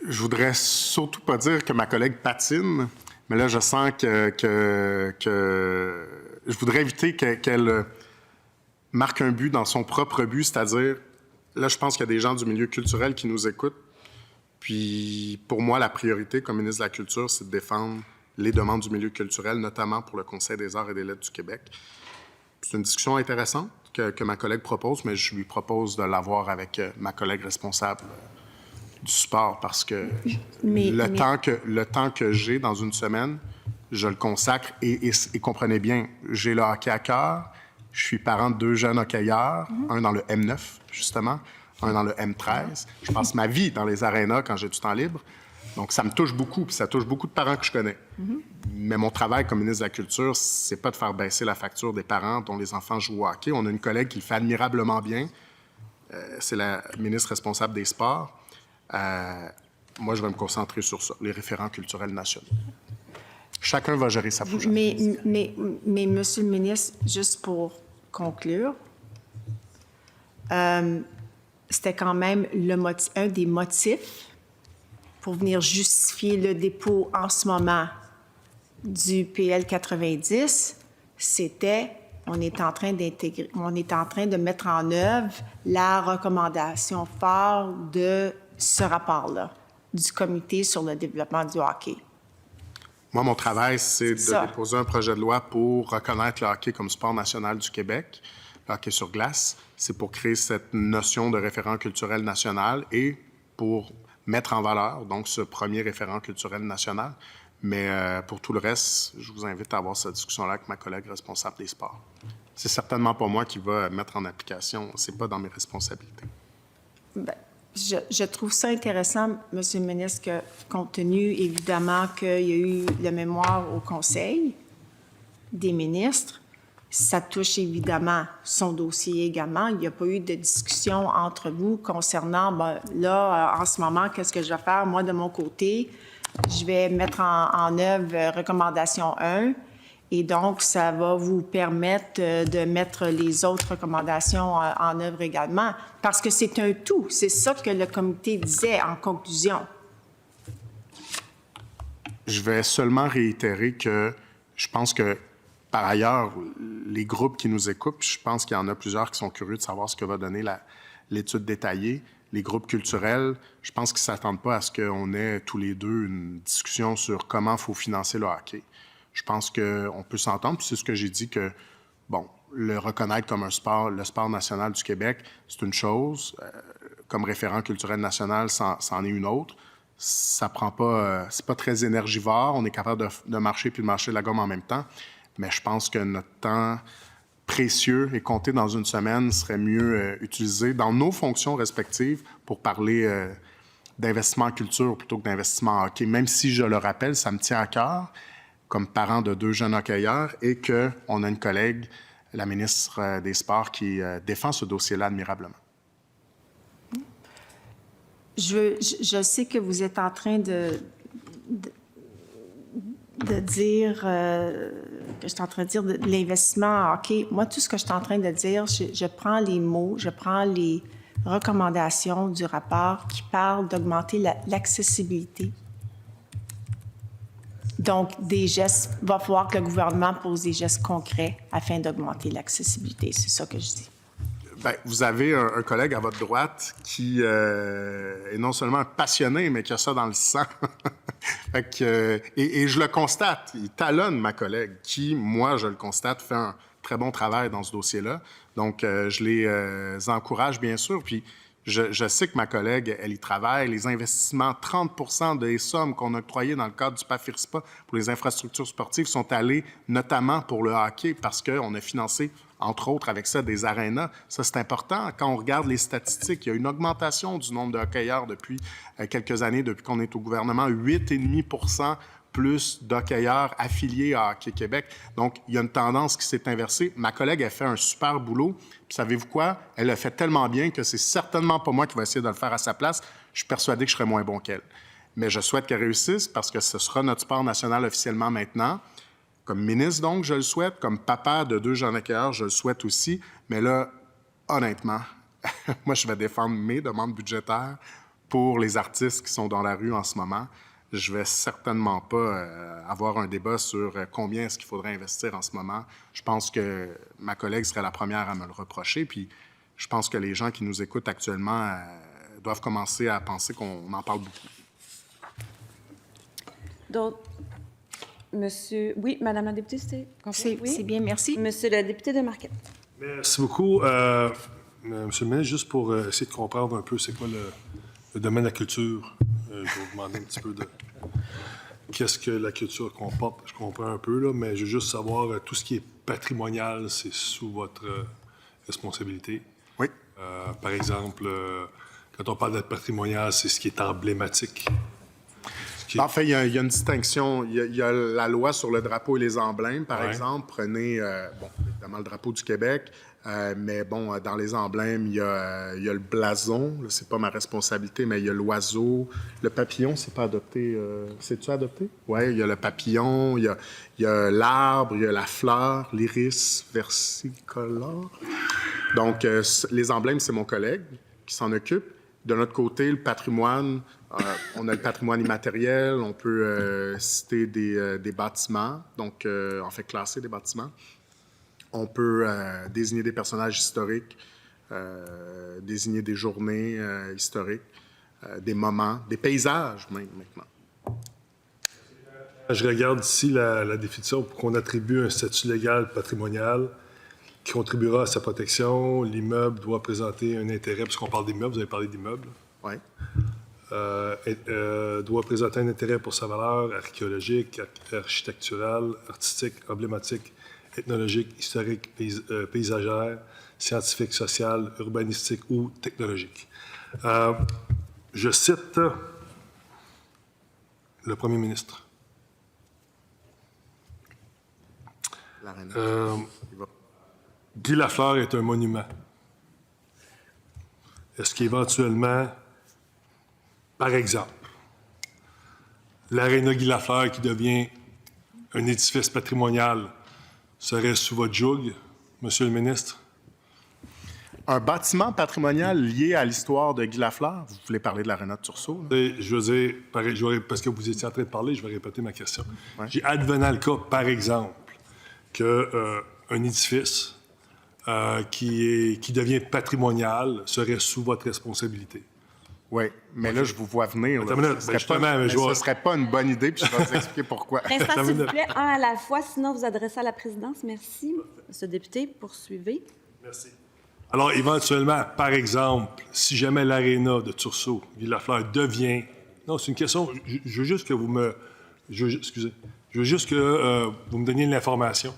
Speaker 3: Je voudrais surtout pas dire que ma collègue patine, mais là, je sens que je voudrais éviter qu'elle marque un but dans son propre but, c'est-à-dire, là, je pense qu'il y a des gens du milieu culturel qui nous écoutent, puis pour moi, la priorité comme ministre de la Culture, c'est de défendre les demandes du milieu culturel, notamment pour le Conseil des arts et des lettres du Québec. C'est une discussion intéressante que ma collègue propose, mais je lui propose de l'avoir avec ma collègue responsable du sport parce que
Speaker 4: Mais-
Speaker 3: le temps que j'ai dans une semaine, je le consacre et comprenez bien, j'ai le hockey à cœur. Je suis parent de 2 jeunes hockeyeurs, un dans le M9, justement, un dans le M13. Je passe ma vie dans les arénas quand j'ai du temps libre. Donc, ça me touche beaucoup, puis ça touche beaucoup de parents que je connais. Mais mon travail comme ministre de la Culture, c'est pas de faire baisser la facture des parents dont les enfants jouent au hockey. On a une collègue qui le fait admirablement bien. C'est la ministre responsable des Sports. Moi, je vais me concentrer sur ça, les référents culturels nationaux. Chacun va gérer sa fougère.
Speaker 4: Mais, Monsieur le ministre, juste pour conclure, c'était quand même un des motifs pour venir justifier le dépôt en ce moment du PL 90, c'était on est en train de mettre en œuvre la recommandation phare de ce rapport-là, du Comité sur le développement du hockey.
Speaker 3: Moi, mon travail, c'est de déposer un projet de loi pour reconnaître le hockey comme sport national du Québec, le hockey sur glace. C'est pour créer cette notion de référent culturel national et pour mettre en valeur, donc, ce premier référent culturel national. Mais pour tout le reste, je vous invite à avoir cette discussion-là avec ma collègue responsable des sports. C'est certainement pas moi qui va mettre en application. C'est pas dans mes responsabilités.
Speaker 4: Bien, je trouve ça intéressant, Monsieur le ministre, que compte tenu, évidemment, qu'il y a eu le mémoire au Conseil des ministres, ça touche évidemment son dossier également. Il n'y a pas eu de discussion entre vous concernant, en ce moment, qu'est-ce que je vais faire, moi, de mon côté? Je vais mettre en œuvre recommandation 1 et donc ça va vous permettre de mettre les autres recommandations en œuvre également parce que c'est un tout. C'est ça que le comité disait en conclusion.
Speaker 3: Je vais seulement réitérer que je pense que, par ailleurs, les groupes qui nous écoutent, je pense qu'il y en a plusieurs qui sont curieux de savoir ce que va donner l'étude détaillée. Les groupes culturels, je pense qu'ils ne s'attendent pas à ce qu'on ait tous les deux une discussion sur comment il faut financer le hockey. Je pense qu'on peut s'entendre, puis c'est ce que j'ai dit que, bon, le reconnaître comme un sport, le sport national du Québec, c'est une chose. Comme référent culturel national, c'en est une autre. Ça prend pas, c'est pas très énergivore. On est capable de marcher puis de marcher la gomme en même temps. Mais je pense que notre temps précieux et compté dans une semaine serait mieux utilisé dans nos fonctions respectives pour parler d'investissement en culture plutôt que d'investissement en hockey. Même si, je le rappelle, ça me tient à cœur comme parent de 2 jeunes hockeyeurs et qu'on a une collègue, la ministre des Sports, qui défend ce dossier-là admirablement.
Speaker 4: Je sais que vous êtes en train de dire que je suis en train de dire de l'investissement en hockey. Moi, tout ce que je suis en train de dire, je prends les mots, je prends les recommandations du rapport qui parlent d'augmenter l'accessibilité. Donc, des gestes, il va falloir que le gouvernement pose des gestes concrets afin d'augmenter l'accessibilité. C'est ça que je dis.
Speaker 3: Bien, vous avez un collègue à votre droite qui est non seulement un passionné, mais qui a ça dans le sang. Fait que, et je le constate, il talonne ma collègue qui, moi, je le constate, fait un très bon travail dans ce dossier-là. Donc, je les encourage, bien sûr. Puis, je sais que ma collègue, elle y travaille. Les investissements, 30 des sommes qu'on a octroyées dans le cadre du PAFIRSPA pour les infrastructures sportives sont allées notamment pour le hockey parce qu'on a financé, entre autres, avec ça, des arénas. Ça, c'est important. Quand on regarde les statistiques, il y a une augmentation du nombre de hockeyeurs depuis quelques années, depuis qu'on est au gouvernement, 8,5 plus d'hockeyeurs affiliés à Hockey Québec. Donc, il y a une tendance qui s'est inversée. Ma collègue a fait un super boulot. Puis, savez-vous quoi? Elle le fait tellement bien que c'est certainement pas moi qui vais essayer de le faire à sa place. Je suis persuadé que je serai moins bon qu'elle. Mais je souhaite qu'elle réussisse parce que ce sera notre sport national officiellement maintenant. Comme ministre, donc, je le souhaite. Comme papa de 2 jeunes hockeyeurs, je le souhaite aussi. Mais là, honnêtement, moi, je vais défendre mes demandes budgétaires pour les artistes qui sont dans la rue en ce moment. Je ne vais certainement pas avoir un débat sur combien est-ce qu'il faudrait investir en ce moment. Je pense que ma collègue serait la première à me le reprocher. Puis je pense que les gens qui nous écoutent actuellement doivent commencer à penser qu'on en parle beaucoup.
Speaker 1: Donc, monsieur... Oui, Madame la députée,
Speaker 4: C'est bien, merci.
Speaker 1: Monsieur le député de Marquette.
Speaker 6: Merci beaucoup. Monsieur le ministre, juste pour essayer de comprendre un peu c'est quoi le domaine de la culture, je vais vous demander un petit peu de qu'est-ce que la culture comporte. Je comprends un peu, là, mais je veux juste savoir, tout ce qui est patrimonial, c'est sous votre responsabilité.
Speaker 3: Oui.
Speaker 6: Par exemple, quand on parle de patrimonial, c'est ce qui est emblématique.
Speaker 3: En fait, il y a une distinction. Il y a la loi sur le drapeau et les emblèmes, par exemple. Prenez, évidemment, le drapeau du Québec, mais bon, dans les emblèmes, il y a le blason. Là, c'est pas ma responsabilité, mais il y a l'oiseau. Le papillon, c'est pas adopté. C'est-tu adopté? Oui, il y a le papillon, il y a l'arbre, il y a la fleur, l'iris versicolore. Donc, les emblèmes, c'est mon collègue qui s'en occupe. De notre côté, le patrimoine, on a le patrimoine immatériel, on peut citer des bâtiments, donc en fait classer des bâtiments. On peut désigner des personnages historiques, désigner des journées historiques, des moments, des paysages même maintenant.
Speaker 6: Je regarde ici la définition pour qu'on attribue un statut légal patrimonial qui contribuera à sa protection. L'immeuble doit présenter un intérêt, puisqu'on parle d'immeubles, vous avez parlé d'immeubles.
Speaker 3: Oui.
Speaker 6: Doit présenter un intérêt pour sa valeur archéologique, architecturale, artistique, emblématique, ethnologique, historique, paysagère, scientifique, sociale, urbanistique ou technologique. Je cite le premier ministre. Guy Lafleur est un monument. Est-ce qu'éventuellement, par exemple, l'aréna Guy Lafleur qui devient un édifice patrimonial serait sous votre joug, Monsieur le ministre?
Speaker 3: Un bâtiment patrimonial lié à l'histoire de Guy Lafleur? Vous voulez parler de l'aréna de Tursault?
Speaker 6: Je veux dire, parce que vous étiez en train de parler, je vais répéter ma question. Ouais. J'ai advenant le cas, par exemple, qu'un édifice qui devient patrimonial serait sous votre responsabilité.
Speaker 3: Oui, mais là, je vous vois venir. Ce ne serait pas une bonne idée, puis je vais vous expliquer pourquoi.
Speaker 1: Instant, s'il vous plaît, un à la fois, sinon vous adressez à la présidence. Merci. Monsieur le député, poursuivez.
Speaker 6: Merci. Alors, éventuellement, par exemple, si jamais l'aréna de Tursault, Guy Lafleur, devient... Non, c'est une question... Je veux juste que vous me... Excusez. Je veux juste que vous me donniez de l'information.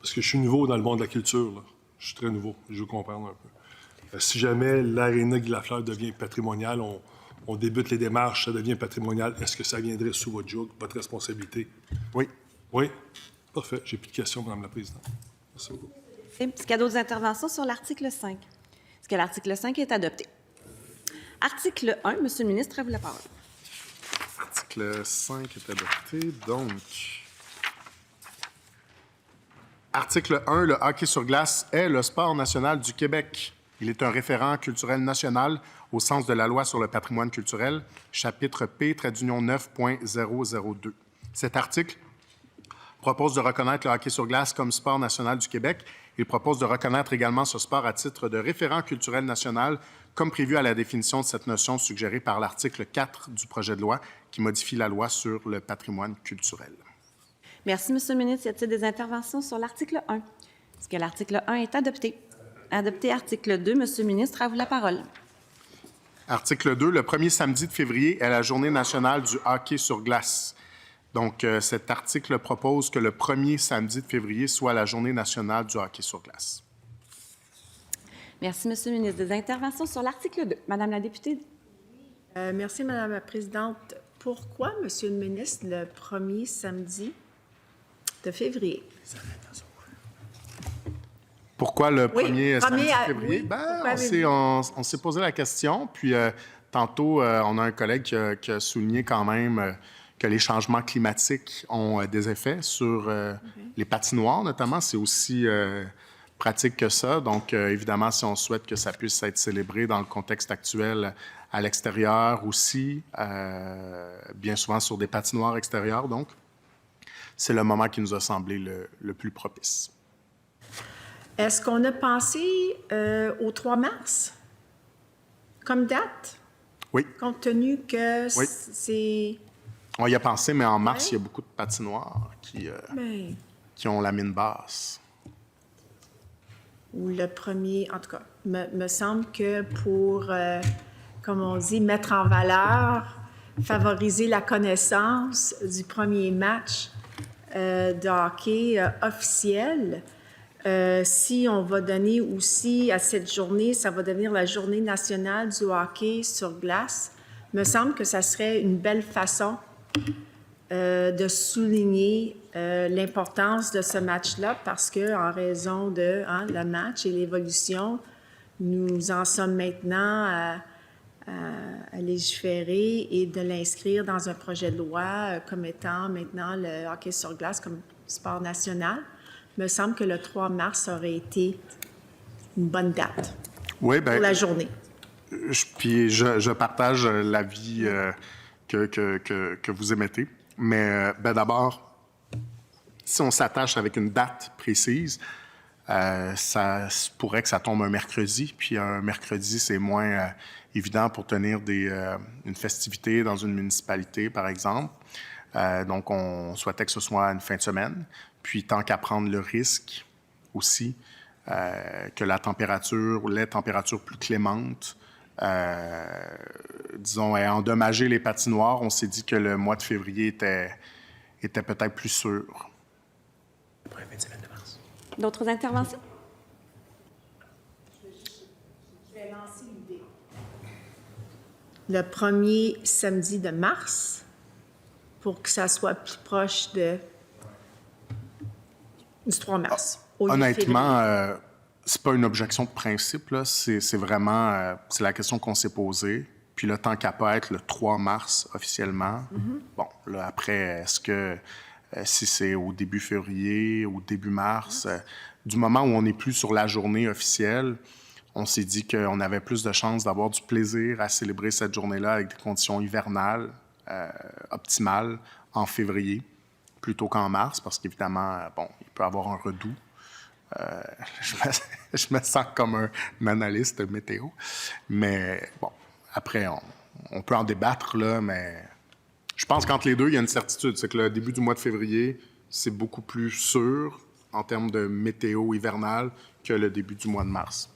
Speaker 6: Parce que je suis nouveau dans le monde de la culture, là. Je suis très nouveau. Je veux comprendre un peu. Si jamais l'aréna Guy Lafleur devient patrimonial, on débute les démarches, ça devient patrimonial, est-ce que ça viendrait sous votre joug, votre responsabilité?
Speaker 3: Oui.
Speaker 6: Oui? Parfait. J'ai plus de questions, Mme la Présidente. Merci beaucoup.
Speaker 1: Est-ce qu'il y a d'autres interventions sur l'article 5? Est-ce que l'article 5 est adopté? Article 1, Monsieur le ministre, à vous la parole.
Speaker 3: Article 5 est adopté, donc... Article 1, le hockey sur glace est le sport national du Québec. Il est un référent culturel national au sens de la loi sur le patrimoine culturel, chapitre P, trait d'union 9.002. Cet article propose de reconnaître le hockey sur glace comme sport national du Québec. Il propose de reconnaître également ce sport à titre de référent culturel national, comme prévu à la définition de cette notion suggérée par l'article 4 du projet de loi qui modifie la loi sur le patrimoine culturel.
Speaker 1: Merci, Monsieur le ministre. Y a-t-il des interventions sur l'article 1? Est-ce que l'article 1 est adopté? Adopté. Article 2, Monsieur le ministre, à vous la parole.
Speaker 3: Article 2, le premier samedi de février est la Journée nationale du hockey sur glace. Donc, cet article propose que le premier samedi de février soit la Journée nationale du hockey sur glace.
Speaker 1: Merci, Monsieur le ministre. Des interventions sur l'article 2. Madame la députée.
Speaker 4: Merci, Madame la présidente. Pourquoi, Monsieur le ministre, le premier samedi de février?
Speaker 3: Pourquoi le premier samedi de février?
Speaker 4: Oui,
Speaker 3: on s'est posé la question, puis tantôt, on a un collègue qui a souligné quand même que les changements climatiques ont des effets sur les patinoires, notamment. C'est aussi pratique que ça. Donc, évidemment, si on souhaite que ça puisse être célébré dans le contexte actuel à l'extérieur aussi, bien souvent sur des patinoires extérieures, donc, c'est le moment qui nous a semblé le plus propice.
Speaker 4: Est-ce qu'on a pensé au 3 mars comme date?
Speaker 3: Oui.
Speaker 4: Compte tenu que
Speaker 3: oui.
Speaker 4: C'est...
Speaker 3: On y a pensé, mais en mars, il y a beaucoup de patinoires qui ont la mine basse.
Speaker 4: Ou le premier, en tout cas, me semble que pour comme on dit, mettre en valeur, favoriser la connaissance du premier match de hockey officiel. Si on va donner aussi à cette journée, ça va devenir la journée nationale du hockey sur glace, me semble que ça serait une belle façon de souligner l'importance de ce match-là parce que, en raison de le match et l'évolution, nous en sommes maintenant à légiférer et de l'inscrire dans un projet de loi comme étant maintenant le hockey sur glace comme sport national. Il me semble que le 3 mars aurait été une bonne date pour la journée.
Speaker 3: Puis je partage l'avis que vous émettez. Mais d'abord, si on s'attache avec une date précise, ça pourrait que ça tombe un mercredi. Puis un mercredi, c'est moins évident pour tenir une festivité dans une municipalité, par exemple. Donc, on souhaitait que ce soit une fin de semaine. Puis, tant qu'à prendre le risque aussi que la température ou les températures plus clémentes, disons, aient endommagé les patinoires, on s'est dit que le mois de février était peut-être plus sûr.
Speaker 7: Pour la fin de semaine de mars.
Speaker 1: D'autres interventions?
Speaker 4: Je vais lancer l'idée. Le premier samedi de mars, pour que ça soit plus proche du 3 mars.
Speaker 3: Honnêtement, c'est pas une objection de principe, là. C'est vraiment c'est la question qu'on s'est posée. Puis là, tant qu'à pas être le 3 mars officiellement, bon, là, après, est-ce que si c'est au début février, au début mars, du moment où on n'est plus sur la journée officielle, on s'est dit qu'on avait plus de chances d'avoir du plaisir à célébrer cette journée-là avec des conditions hivernales optimales en février plutôt qu'en mars, parce qu'évidemment, bon, il peut y avoir un redout. Je me sens comme un analyste météo. Mais bon, après, on peut en débattre, là, mais je pense qu'entre les deux, il y a une certitude. C'est que le début du mois de février, c'est beaucoup plus sûr en termes de météo hivernale que le début du mois de mars.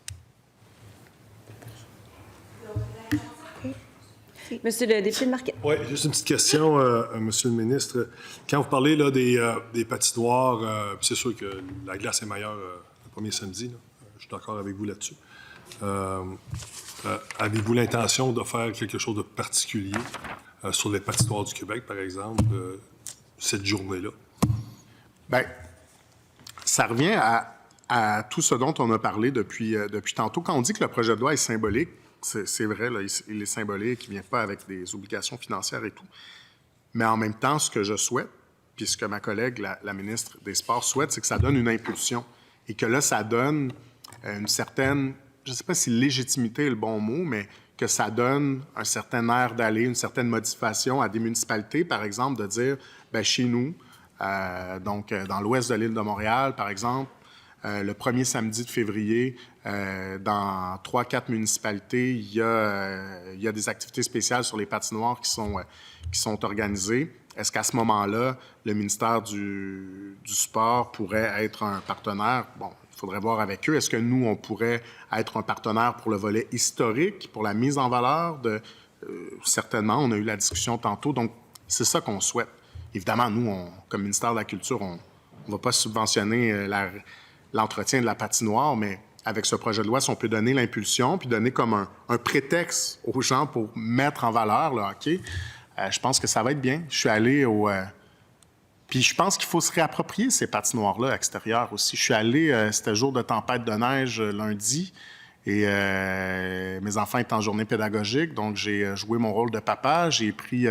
Speaker 1: Monsieur le député de Marquette.
Speaker 6: Oui, juste une petite question, Monsieur le ministre. Quand vous parlez là, des patinoires, c'est sûr que la glace est meilleure le premier samedi. Là. Je suis d'accord avec vous là-dessus. Avez-vous l'intention de faire quelque chose de particulier sur les patinoires du Québec, par exemple, cette journée-là?
Speaker 3: Bien, ça revient à tout ce dont on a parlé depuis tantôt. Quand on dit que le projet de loi est symbolique, c'est vrai, là, il est symbolique, il ne vient pas avec des obligations financières et tout. Mais en même temps, ce que je souhaite, puis ce que ma collègue, la ministre des Sports, souhaite, c'est que ça donne une impulsion. Et que là, ça donne une certaine, je ne sais pas si légitimité est le bon mot, mais que ça donne un certain air d'aller, une certaine motivation à des municipalités, par exemple, de dire, bien, chez nous, donc dans l'ouest de l'île de Montréal, par exemple, le premier samedi de février, dans 3-4 municipalités, il y a des activités spéciales sur les patinoires qui sont organisées. Est-ce qu'à ce moment-là, le ministère du Sport pourrait être un partenaire? Bon, il faudrait voir avec eux. Est-ce que nous, on pourrait être un partenaire pour le volet historique, pour la mise en valeur de... certainement, on a eu la discussion tantôt. Donc, c'est ça qu'on souhaite. Évidemment, nous, comme ministère de la Culture, on ne va pas subventionner l'entretien de la patinoire, mais avec ce projet de loi, si on peut donner l'impulsion puis donner comme un prétexte aux gens pour mettre en valeur le hockey, je pense que ça va être bien. Je suis allé puis je pense qu'il faut se réapproprier ces patinoires-là extérieures aussi. Je suis allé, c'était jour de tempête de neige lundi, et mes enfants étaient en journée pédagogique, donc j'ai joué mon rôle de papa. J'ai pris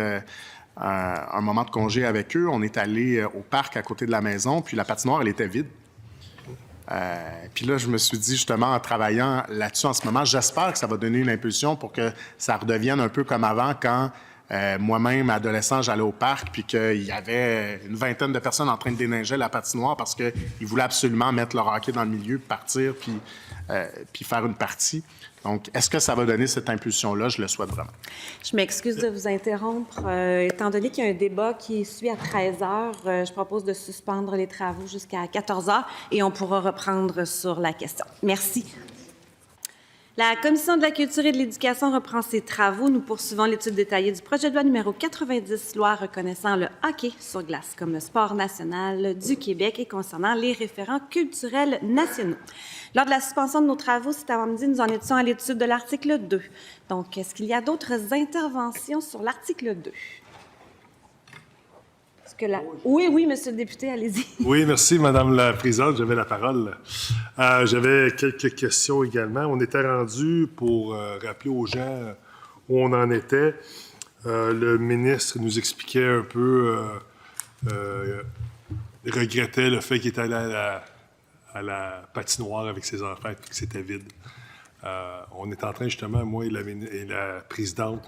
Speaker 3: un moment de congé avec eux. On est allé au parc à côté de la maison, puis la patinoire, elle était vide. Puis là, je me suis dit, justement, en travaillant là-dessus en ce moment, j'espère que ça va donner une impulsion pour que ça redevienne un peu comme avant, quand moi-même, adolescent, j'allais au parc, puis qu'il y avait une vingtaine de personnes en train de déneiger la patinoire parce qu'ils voulaient absolument mettre leur hockey dans le milieu, partir, puis faire une partie. Donc, est-ce que ça va donner cette impulsion-là? Je le souhaite vraiment.
Speaker 1: Je m'excuse de vous interrompre. Étant donné qu'il y a un débat qui suit à 13 h, je propose de suspendre les travaux jusqu'à 14 h et on pourra reprendre sur la question. Merci. La Commission de la culture et de l'éducation reprend ses travaux. Nous poursuivons l'étude détaillée du projet de loi numéro 90, loi reconnaissant le hockey sur glace comme le sport national du Québec et concernant les référents culturels nationaux. Lors de la suspension de nos travaux cet avant-midi, nous en étions à l'étude de l'article 2. Donc, est-ce qu'il y a d'autres interventions sur l'article 2? Oui, monsieur le député, allez-y.
Speaker 6: Oui, merci, Madame la Présidente. J'avais la parole. J'avais quelques questions également. On était rendu pour rappeler aux gens où on en était. Le ministre nous expliquait un peu, regrettait le fait qu'il était allé à la patinoire avec ses enfants et que c'était vide. On est en train, justement, moi et la présidente,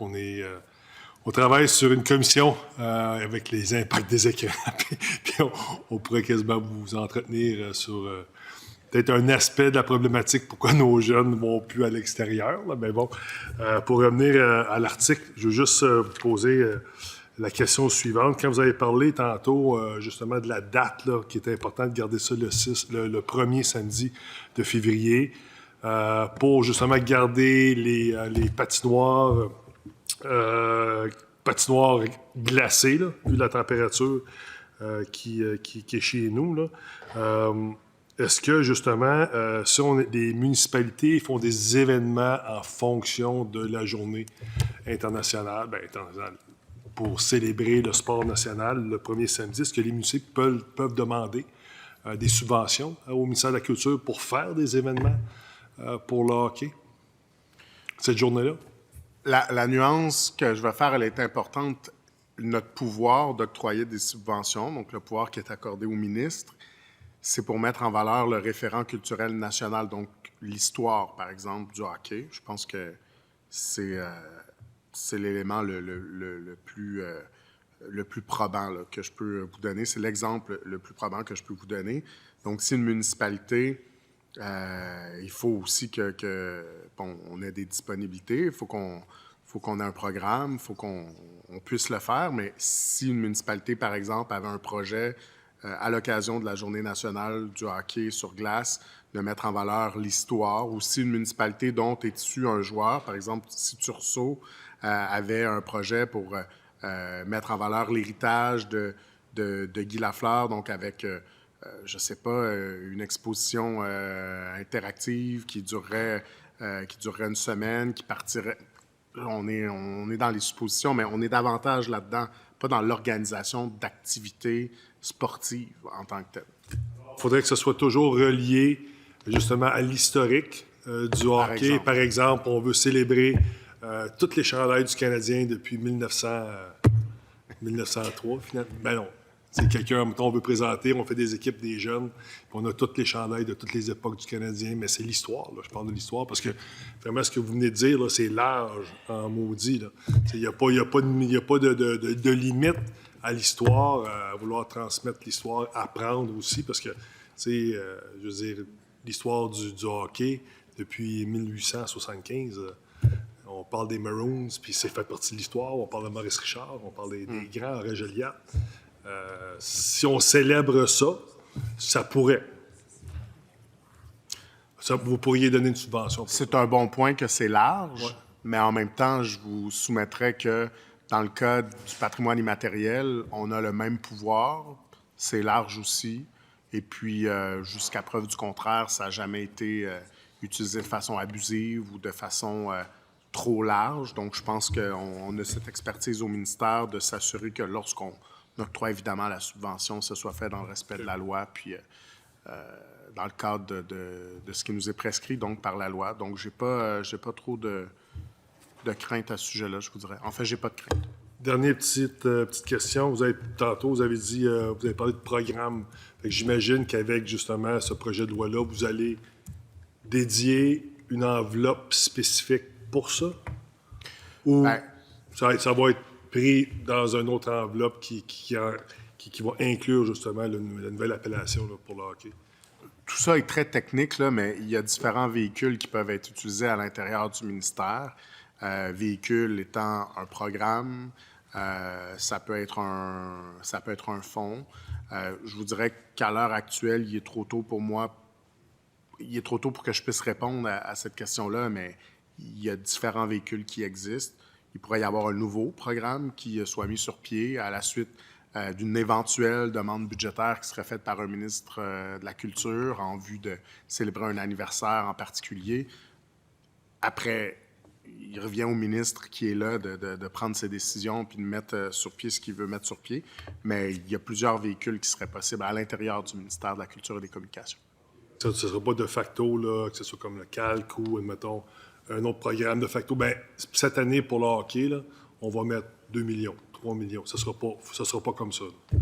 Speaker 6: on travaille sur une commission avec les impacts des écrans. Puis on pourrait quasiment vous entretenir sur peut-être un aspect de la problématique, pourquoi nos jeunes ne vont plus à l'extérieur. Là. Mais bon, pour revenir à l'article, je veux juste vous poser la question suivante. Quand vous avez parlé tantôt justement de la date, là, qui était important de garder ça le premier samedi de février, pour justement garder les patinoires... patinoire glacée, là, vu la température qui est chez nous. Là. Est-ce que, justement, si les municipalités font des événements en fonction de la journée internationale, pour célébrer le sport national le premier samedi, est-ce que les municipalités peuvent demander des subventions au ministère de la Culture pour faire des événements pour le hockey cette journée-là?
Speaker 3: La nuance que je vais faire, elle est importante. Notre pouvoir d'octroyer des subventions, donc le pouvoir qui est accordé au ministre, c'est pour mettre en valeur le référent culturel national, donc l'histoire, par exemple, du hockey. Je pense que c'est l'élément le plus probant là, que je peux vous donner. C'est l'exemple le plus probant que je peux vous donner. Donc, si une municipalité... il faut aussi on ait des disponibilités, il faut qu'on ait un programme, il faut qu'on puisse le faire, mais si une municipalité, par exemple, avait un projet à l'occasion de la Journée nationale du hockey sur glace, de mettre en valeur l'histoire, ou si une municipalité dont est issu un joueur, par exemple, si Tursault avait un projet pour mettre en valeur l'héritage de Guy Lafleur, donc avec... je ne sais pas, une exposition interactive qui durerait une semaine, qui partirait... On est dans les suppositions, mais on est davantage là-dedans, pas dans l'organisation d'activités sportives en tant que telles.
Speaker 6: Il faudrait que ce soit toujours relié justement à l'historique du hockey. Par exemple, on veut célébrer toutes les chandails du Canadien depuis 1903, finalement. Ben non. C'est quelqu'un, mettons, on veut présenter, on fait des équipes des jeunes, puis on a toutes les chandails de toutes les époques du Canadien, mais c'est l'histoire, là. Je parle de l'histoire parce que vraiment ce que vous venez de dire, là, c'est large en maudit. Il n'y a pas de limite à l'histoire, à vouloir transmettre l'histoire, apprendre aussi, parce que, je veux dire, l'histoire du hockey depuis 1875, on parle des Maroons, puis c'est fait partie de l'histoire, on parle de Maurice Richard, on parle des grands Henri Joliat. Si on célèbre ça, ça pourrait. Ça, vous pourriez donner une subvention.
Speaker 3: C'est un bon point que c'est large, mais en même temps, je vous soumettrais que dans le cas du patrimoine immatériel, on a le même pouvoir, c'est large aussi, et puis jusqu'à preuve du contraire, ça n'a jamais été utilisé de façon abusive ou de façon trop large. Donc, je pense qu'on a cette expertise au ministère de s'assurer que lorsqu'on octroie évidemment la subvention, ce soit fait dans le respect de la loi, puis dans le cadre de ce qui nous est prescrit donc par la loi. Donc, j'ai pas trop de crainte à ce sujet-là, je vous dirais. En fait, j'ai pas de crainte.
Speaker 6: Dernière petite question. Tantôt, vous avez dit, vous avez parlé de programme. J'imagine qu'avec justement ce projet de loi-là, vous allez dédier une enveloppe spécifique pour ça? Ou ça va être pris dans une autre enveloppe qui va inclure justement la nouvelle appellation là, pour le hockey?
Speaker 3: Tout ça est très technique, là, mais il y a différents véhicules qui peuvent être utilisés à l'intérieur du ministère. Véhicule étant un programme, ça peut être un fonds. Je vous dirais qu'à l'heure actuelle, il est trop tôt pour moi il est trop tôt pour que je puisse répondre à cette question-là, mais il y a différents véhicules qui existent. Il pourrait y avoir un nouveau programme qui soit mis sur pied à la suite d'une éventuelle demande budgétaire qui serait faite par un ministre de la Culture en vue de célébrer un anniversaire en particulier. Après, il revient au ministre qui est là de prendre ses décisions puis de mettre sur pied ce qu'il veut mettre sur pied. Mais il y a plusieurs véhicules qui seraient possibles à l'intérieur du ministère de la Culture et des Communications.
Speaker 6: Ça ne sera pas de facto, là, que ce soit comme le calque ou, admettons, un autre programme de facto. Bien, cette année, pour le hockey, là, on va mettre 2 millions, 3 millions. Ça ne sera pas comme ça. Là.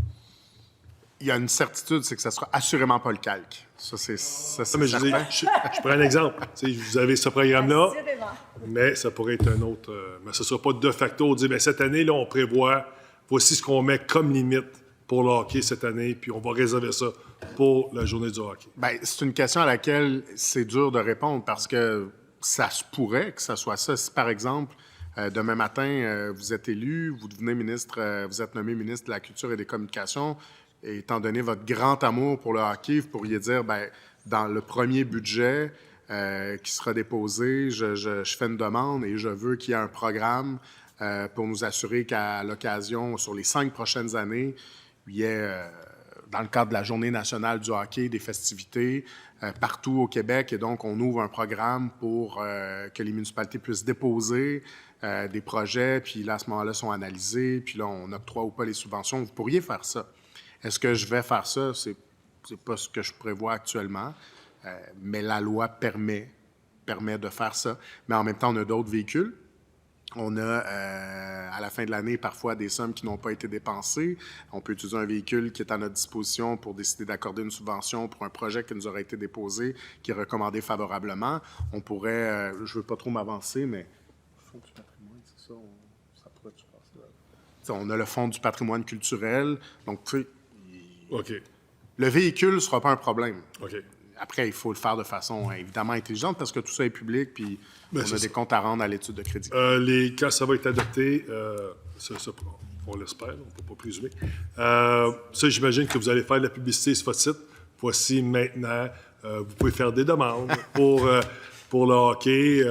Speaker 3: Il y a une certitude, c'est que ça ne sera assurément pas le calque. Ça, c'est
Speaker 6: Mais
Speaker 3: certain.
Speaker 6: je prends un exemple. Vous avez ce programme-là, mais ça pourrait être un autre. Mais ce ne sera pas de facto. On dit, bien, cette année, là, on prévoit, voici ce qu'on met comme limite pour le hockey cette année, puis on va réserver ça pour la journée du hockey.
Speaker 3: Bien, c'est une question à laquelle c'est dur de répondre parce que ça se pourrait que ça soit ça. Si, par exemple, demain matin, vous êtes élu, vous devenez ministre, vous êtes nommé ministre de la Culture et des Communications, et étant donné votre grand amour pour le hockey, vous pourriez dire, bien, dans le premier budget qui sera déposé, je fais une demande et je veux qu'il y ait un programme pour nous assurer qu'à l'occasion, sur les 5 prochaines années, il y ait, dans le cadre de la Journée nationale du hockey, des festivités partout au Québec. Et donc, on ouvre un programme pour que les municipalités puissent déposer des projets, puis là, à ce moment-là, sont analysés, puis là, on octroie ou pas les subventions. Vous pourriez faire ça. Est-ce que je vais faire ça? C'est pas ce que je prévois actuellement, mais la loi permet de faire ça. Mais en même temps, on a d'autres véhicules. On a, à la fin de l'année, parfois des sommes qui n'ont pas été dépensées. On peut utiliser un véhicule qui est à notre disposition pour décider d'accorder une subvention pour un projet qui nous aurait été déposé, qui est recommandé favorablement. On pourrait, je ne veux pas trop m'avancer, mais le Fonds du patrimoine, c'est ça, ça pourrait-tu passer là? On a le Fonds du patrimoine culturel. Donc, tu sais,
Speaker 6: OK.
Speaker 3: le véhicule ne sera pas un problème.
Speaker 6: OK.
Speaker 3: Après, il faut le faire de façon évidemment intelligente parce que tout ça est public, puis
Speaker 6: Ben,
Speaker 3: on a des comptes à rendre à l'étude de crédit.
Speaker 6: Quand ça va être adopté, on l'espère, on ne peut pas présumer. Ça, j'imagine que vous allez faire de la publicité sur votre site. Voici maintenant, vous pouvez faire des demandes pour le hockey,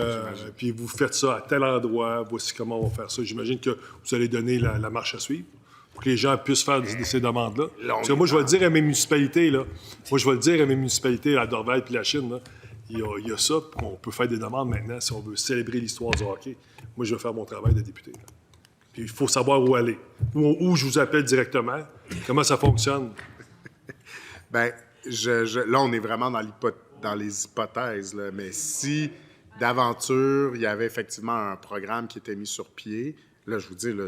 Speaker 6: puis vous faites ça à tel endroit. Voici comment on va faire ça. J'imagine que vous allez donner la marche à suivre pour que les gens puissent faire ces demandes-là. Parce que moi, je vais le dire à mes municipalités, là. Moi, je vais le dire à mes municipalités, à Dorval puis la Chine, là. Il y a ça, on peut faire des demandes maintenant si on veut célébrer l'histoire du hockey. Moi, je vais faire mon travail de député. Là. Puis il faut savoir où aller. Où je vous appelle directement, comment ça fonctionne.
Speaker 3: Bien, là, on est vraiment dans les hypothèses, là. Mais si, d'aventure, il y avait effectivement un programme qui était mis sur pied, là, je vous dis, là,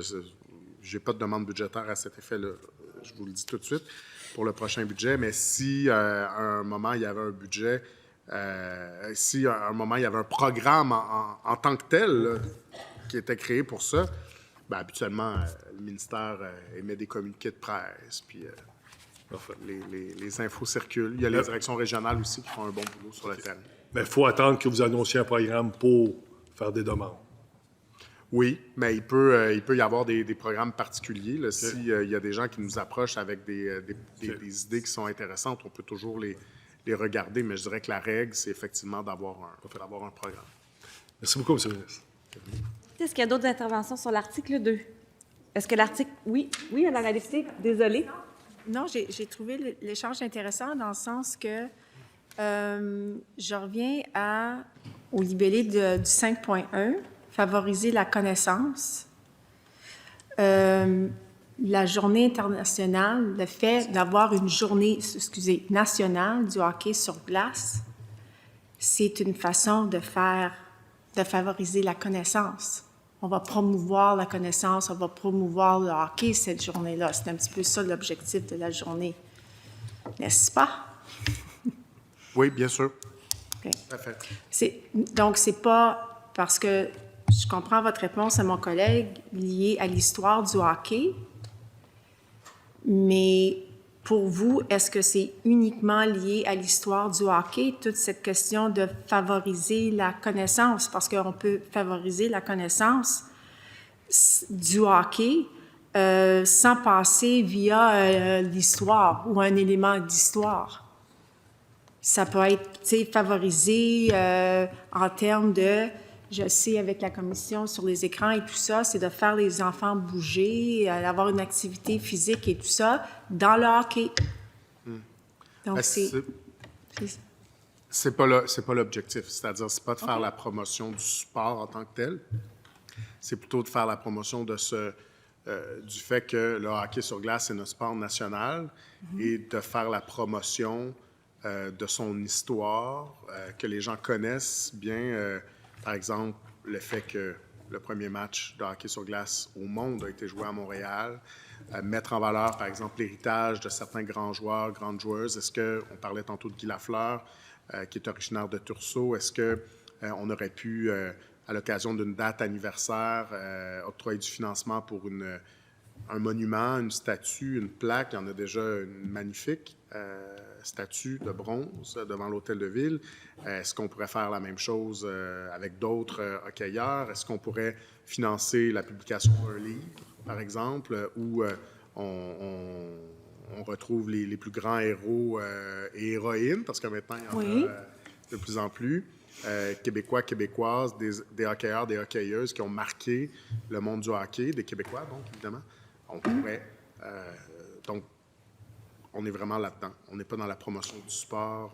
Speaker 3: j'ai pas de demande budgétaire à cet effet-là. Je vous le dis tout de suite pour le prochain budget. Mais si, à un moment, il y avait un budget... si à un moment, il y avait un programme en tant que tel là, qui était créé pour ça, bien, habituellement, le ministère émet des communiqués de presse, puis les infos circulent. Il y a les directions régionales aussi qui font un bon boulot sur le terrain.
Speaker 6: Mais il faut attendre que vous annonciez un programme pour faire des demandes.
Speaker 3: Oui, mais il peut y avoir des programmes particuliers. Là, s'il y a des gens qui nous approchent avec des idées qui sont intéressantes, on peut toujours les regarder, mais je dirais que la règle, c'est effectivement d'avoir un programme.
Speaker 6: Merci beaucoup, M. le ministre.
Speaker 1: Est-ce qu'il y a d'autres interventions sur l'article 2? Est-ce que l'article... Oui, Mme la députée, désolée.
Speaker 4: Non, j'ai trouvé l'échange intéressant dans le sens que je reviens au libellé du 5.1, favoriser la connaissance. La journée internationale, le fait d'avoir une journée, nationale du hockey sur glace, c'est une façon de favoriser la connaissance. On va promouvoir la connaissance, on va promouvoir le hockey cette journée-là. C'est un petit peu ça l'objectif de la journée, n'est-ce pas?
Speaker 3: Oui, bien sûr.
Speaker 4: Okay.
Speaker 3: Tout à fait.
Speaker 4: Donc, c'est pas parce que je comprends votre réponse à mon collègue liée à l'histoire du hockey, mais pour vous, est-ce que c'est uniquement lié à l'histoire du hockey, toute cette question de favoriser la connaissance? Parce qu'on peut favoriser la connaissance du hockey sans passer via l'histoire ou un élément d'histoire. ça peut être, tu sais, favorisé en termes de, je sais, avec la commission sur les écrans et tout ça, c'est de faire les enfants bouger, avoir une activité physique et tout ça dans le hockey. Donc,
Speaker 3: C'est pas l'objectif. C'est-à-dire, c'est pas de faire la promotion du sport en tant que tel. C'est plutôt de faire la promotion de du fait que le hockey sur glace est notre sport national et de faire la promotion de son histoire, que les gens connaissent bien. Par exemple, le fait que le premier match de hockey sur glace au monde a été joué à Montréal. Mettre en valeur, par exemple, l'héritage de certains grands joueurs, grandes joueuses. Est-ce qu'on parlait tantôt de Guy Lafleur, qui est originaire de Tursault. Est-ce qu'on aurait pu, à l'occasion d'une date anniversaire, octroyer du financement pour un monument, une statue, une plaque? Il y en a déjà une magnifique statue de bronze devant l'Hôtel de Ville. Est-ce qu'on pourrait faire la même chose avec d'autres hockeyeurs? Est-ce qu'on pourrait financer la publication d'un livre, par exemple, où on retrouve les plus grands héros et héroïnes, parce que maintenant, il y en a de plus en plus, Québécois, Québécoises, des hockeyeurs, des hockeyeuses qui ont marqué le monde du hockey, des Québécois, donc, évidemment. On pourrait... donc, on est vraiment là-dedans. On n'est pas dans la promotion du sport,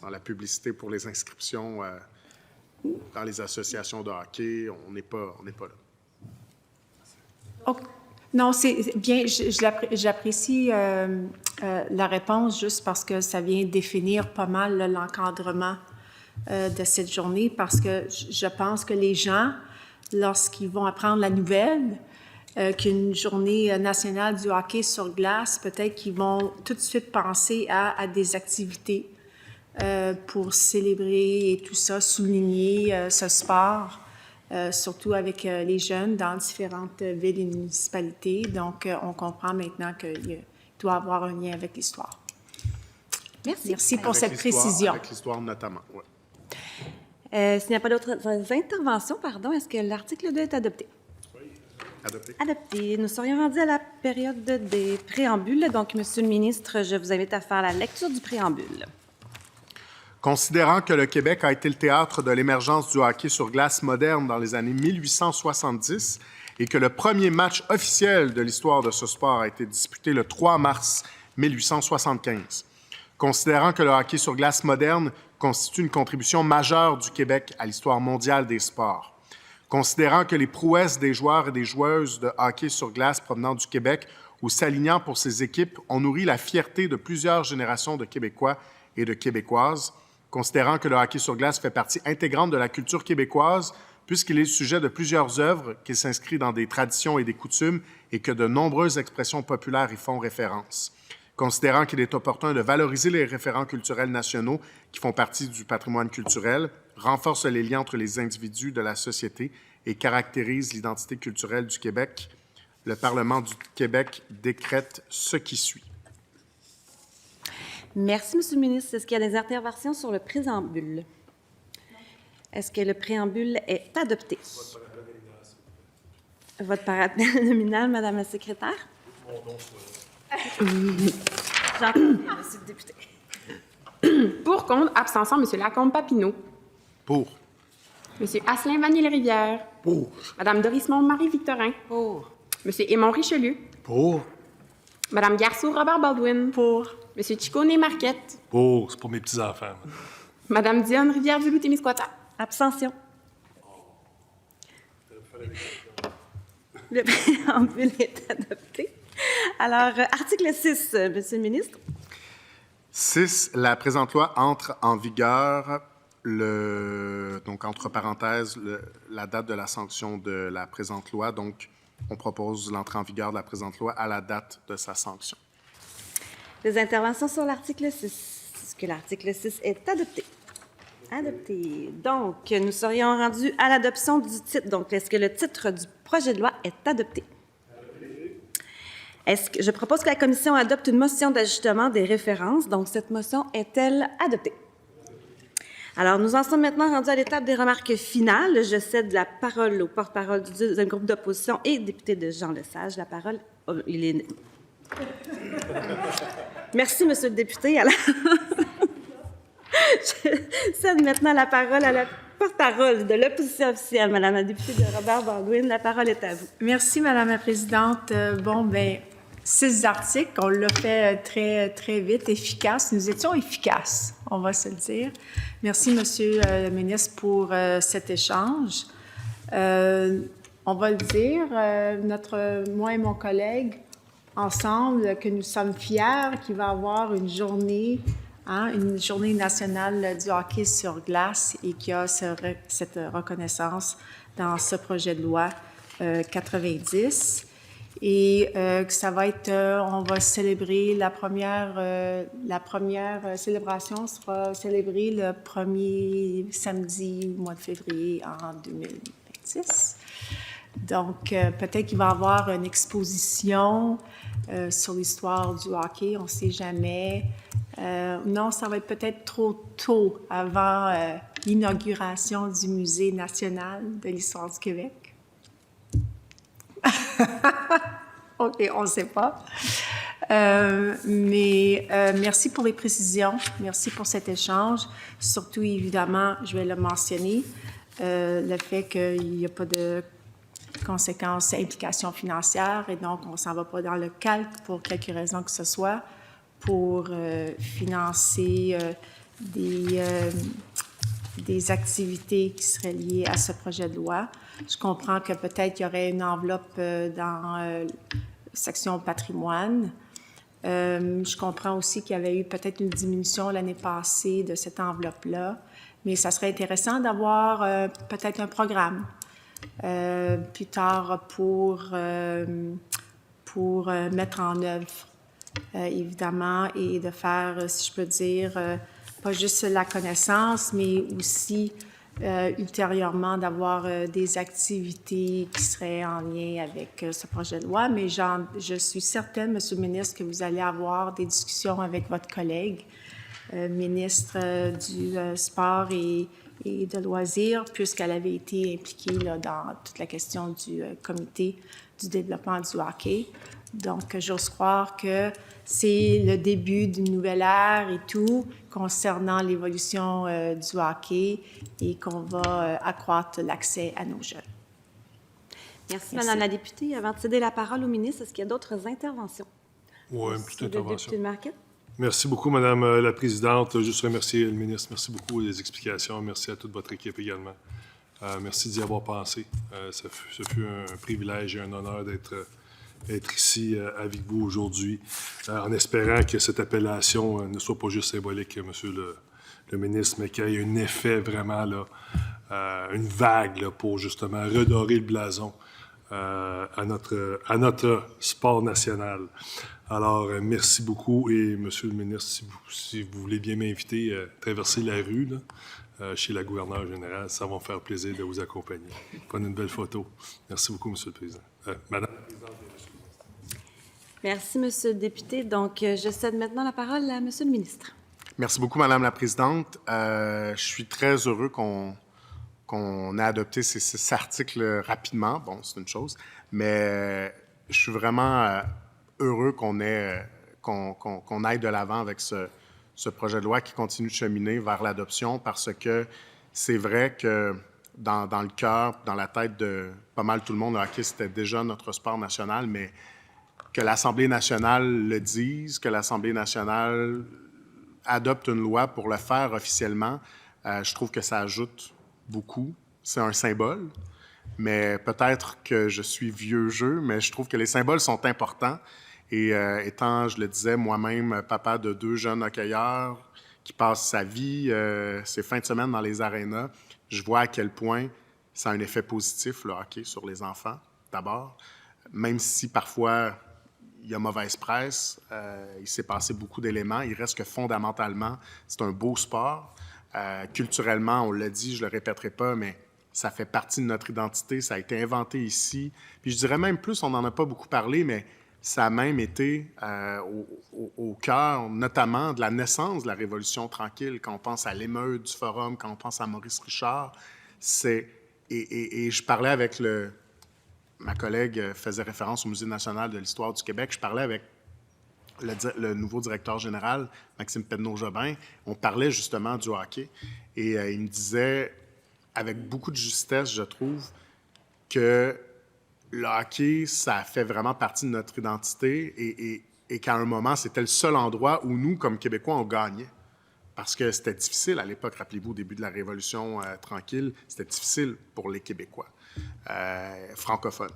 Speaker 3: dans la publicité pour les inscriptions dans les associations de hockey. On n'est pas là.
Speaker 4: Okay. Non, c'est bien. J'apprécie la réponse juste parce que ça vient définir pas mal l'encadrement de cette journée, parce que je pense que les gens, lorsqu'ils vont apprendre la nouvelle, qu'une journée nationale du hockey sur glace, peut-être qu'ils vont tout de suite penser à des activités pour célébrer et tout ça, souligner ce sport. Surtout avec les jeunes dans différentes villes et municipalités. Donc, on comprend maintenant qu'il doit avoir un lien avec l'histoire.
Speaker 1: Merci.
Speaker 4: Merci pour
Speaker 3: Avec
Speaker 4: cette précision.
Speaker 3: Avec l'histoire notamment, oui.
Speaker 1: S'il n'y a pas d'autres interventions, est-ce que l'article 2 est adopté?
Speaker 3: Oui, adopté.
Speaker 1: Adopté. Nous serions rendus à la période des préambules. Donc, Monsieur le ministre, je vous invite à faire la lecture du préambule.
Speaker 3: Considérant que le Québec a été le théâtre de l'émergence du hockey sur glace moderne dans les années 1870 et que le premier match officiel de l'histoire de ce sport a été disputé le 3 mars 1875. Considérant que le hockey sur glace moderne constitue une contribution majeure du Québec à l'histoire mondiale des sports. Considérant que les prouesses des joueurs et des joueuses de hockey sur glace provenant du Québec ou s'alignant pour ces équipes ont nourri la fierté de plusieurs générations de Québécois et de Québécoises, considérant que le hockey sur glace fait partie intégrante de la culture québécoise, puisqu'il est le sujet de plusieurs œuvres, qu'il s'inscrit dans des traditions et des coutumes et que de nombreuses expressions populaires y font référence. Considérant qu'il est opportun de valoriser les référents culturels nationaux qui font partie du patrimoine culturel, renforce les liens entre les individus de la société et caractérise l'identité culturelle du Québec, le Parlement du Québec décrète ce qui suit.
Speaker 1: Merci, Monsieur le ministre. Est-ce qu'il y a des interventions sur le préambule? Est-ce que le préambule est adopté? Votre paragraphe nominal, Madame la secrétaire? J'entends bien, Monsieur le député.
Speaker 2: Pour, contre, abstention, M. Lacombe-Papineau.
Speaker 3: Pour.
Speaker 2: M. Asselin Vanier-Rivière.
Speaker 3: Pour.
Speaker 2: Mme Dorismont-Marie-Victorin.
Speaker 1: Pour.
Speaker 2: M. Aymon Richelieu.
Speaker 6: Pour.
Speaker 2: Mme Garceau-Robert Baldwin.
Speaker 4: Pour.
Speaker 2: M. Chiconé Marquette.
Speaker 6: Pour. C'est pour mes petits-enfants.
Speaker 2: Mme Dionne Rivière-du-Loup-Témiscouata.
Speaker 1: Abstention. Le préambule est adopté. Alors, article 6, Monsieur le ministre.
Speaker 3: 6. La présente loi entre en vigueur, donc entre parenthèses, la date de la sanction de la présente loi. Donc, on propose l'entrée en vigueur de la présente loi à la date de sa sanction.
Speaker 1: Des interventions sur l'article 6. Est-ce que l'article 6 est adopté? Adopté. Donc, nous serions rendus à l'adoption du titre. Donc, est-ce que le titre du projet de loi est adopté? Je propose que la Commission adopte une motion d'ajustement des références. Donc, cette motion est-elle adoptée? Alors, nous en sommes maintenant rendus à l'étape des remarques finales. Je cède la parole au porte-parole du groupe d'opposition et député de Jean Lesage. La parole, il est... Merci, Monsieur le député. Alors... cède maintenant la parole à la porte-parole de l'opposition officielle, Madame la députée de Robert Baldwin. La parole est à vous.
Speaker 4: Merci, Madame la Présidente. 6 articles, on l'a fait très vite, efficace. Nous étions efficaces, on va se le dire. Merci, Monsieur le ministre, pour cet échange. On va le dire, moi et mon collègue, ensemble, que nous sommes fiers qu'il va y avoir une journée nationale du hockey sur glace et qu'il y a cette reconnaissance dans ce projet de loi 90. Et que ça va être, on va célébrer la première célébration sera célébrée le premier samedi du mois de février en 2026. Donc, peut-être qu'il va y avoir une exposition sur l'histoire du hockey, on ne sait jamais. Non, ça va être peut-être trop tôt avant l'inauguration du Musée national de l'histoire du Québec. OK, on ne sait pas. Mais merci pour les précisions. Merci pour cet échange. Surtout, évidemment, je vais le mentionner, le fait qu'il n'y a pas de conséquences, implications financières, et donc on ne s'en va pas dans le calque pour quelque raison que ce soit, pour financer des activités qui seraient liées à ce projet de loi. Je comprends que peut-être il y aurait une enveloppe dans la section patrimoine. Je comprends aussi qu'il y avait eu peut-être une diminution l'année passée de cette enveloppe-là, mais ça serait intéressant d'avoir peut-être un programme plus tard pour mettre en œuvre, évidemment, et de faire, si je peux dire, pas juste la connaissance, mais aussi ultérieurement d'avoir des activités qui seraient en lien avec ce projet de loi. Mais je suis certaine, Monsieur le ministre, que vous allez avoir des discussions avec votre collègue, ministre du Sport et de loisirs, puisqu'elle avait été impliquée là, dans toute la question du comité du développement du hockey. Donc, j'ose croire que c'est le début d'une nouvelle ère et tout concernant l'évolution du hockey et qu'on va accroître l'accès à nos jeunes.
Speaker 1: Merci, Madame la députée. Avant de céder la parole au ministre, est-ce qu'il y a d'autres interventions?
Speaker 6: Oui, une petite intervention.
Speaker 1: Député de Marquette?
Speaker 6: Merci beaucoup, Madame la Présidente. Juste remercier le ministre. Merci beaucoup des explications. Merci à toute votre équipe également. Merci d'y avoir pensé. Ce fut un privilège et un honneur d'être ici avec vous aujourd'hui, en espérant que cette appellation ne soit pas juste symbolique, Monsieur le ministre, mais qu'il y ait un effet vraiment, là, une vague là, pour justement redorer le blason à notre sport national. Alors, merci beaucoup et Monsieur le ministre, si vous voulez bien m'inviter à traverser la rue là, chez la gouverneure générale, ça va me faire plaisir de vous accompagner. Prenez une belle photo. Merci beaucoup, Monsieur le Président. Madame la Présidente.
Speaker 1: Merci, Monsieur le député. Donc, je cède maintenant la parole à Monsieur le ministre.
Speaker 3: Merci beaucoup, Madame la Présidente. Je suis très heureux qu'on ait adopté ces 6 articles rapidement. Bon, c'est une chose, mais je suis vraiment heureux qu'on aille de l'avant avec ce projet de loi qui continue de cheminer vers l'adoption parce que c'est vrai que dans le cœur, dans la tête de pas mal tout le monde, le hockey, c'était déjà notre sport national, mais que l'Assemblée nationale le dise, que l'Assemblée nationale adopte une loi pour le faire officiellement, je trouve que ça ajoute beaucoup. C'est un symbole, mais peut-être que je suis vieux jeu, mais je trouve que les symboles sont importants. Et étant, je le disais, moi-même, papa de 2 jeunes hockeyeurs qui passent sa vie, ses fins de semaine dans les arénas, je vois à quel point ça a un effet positif, le hockey, sur les enfants, d'abord. Même si parfois il y a mauvaise presse, il s'est passé beaucoup d'éléments, il reste que fondamentalement, c'est un beau sport. Culturellement, on l'a dit, je ne le répéterai pas, mais ça fait partie de notre identité, ça a été inventé ici. Puis je dirais même plus, on n'en a pas beaucoup parlé, mais ça a même été au cœur, notamment, de la naissance de la Révolution tranquille. Quand on pense à l'émeute du Forum, quand on pense à Maurice Richard, et je parlais avec ma collègue faisait référence au Musée national de l'histoire du Québec, je parlais avec le nouveau directeur général, Maxime Pedneau-Jobin, on parlait justement du hockey. Et il me disait, avec beaucoup de justesse, je trouve, que le hockey, ça fait vraiment partie de notre identité et qu'à un moment, c'était le seul endroit où nous, comme Québécois, on gagnait. Parce que c'était difficile à l'époque, rappelez-vous, au début de la Révolution tranquille, c'était difficile pour les Québécois francophones.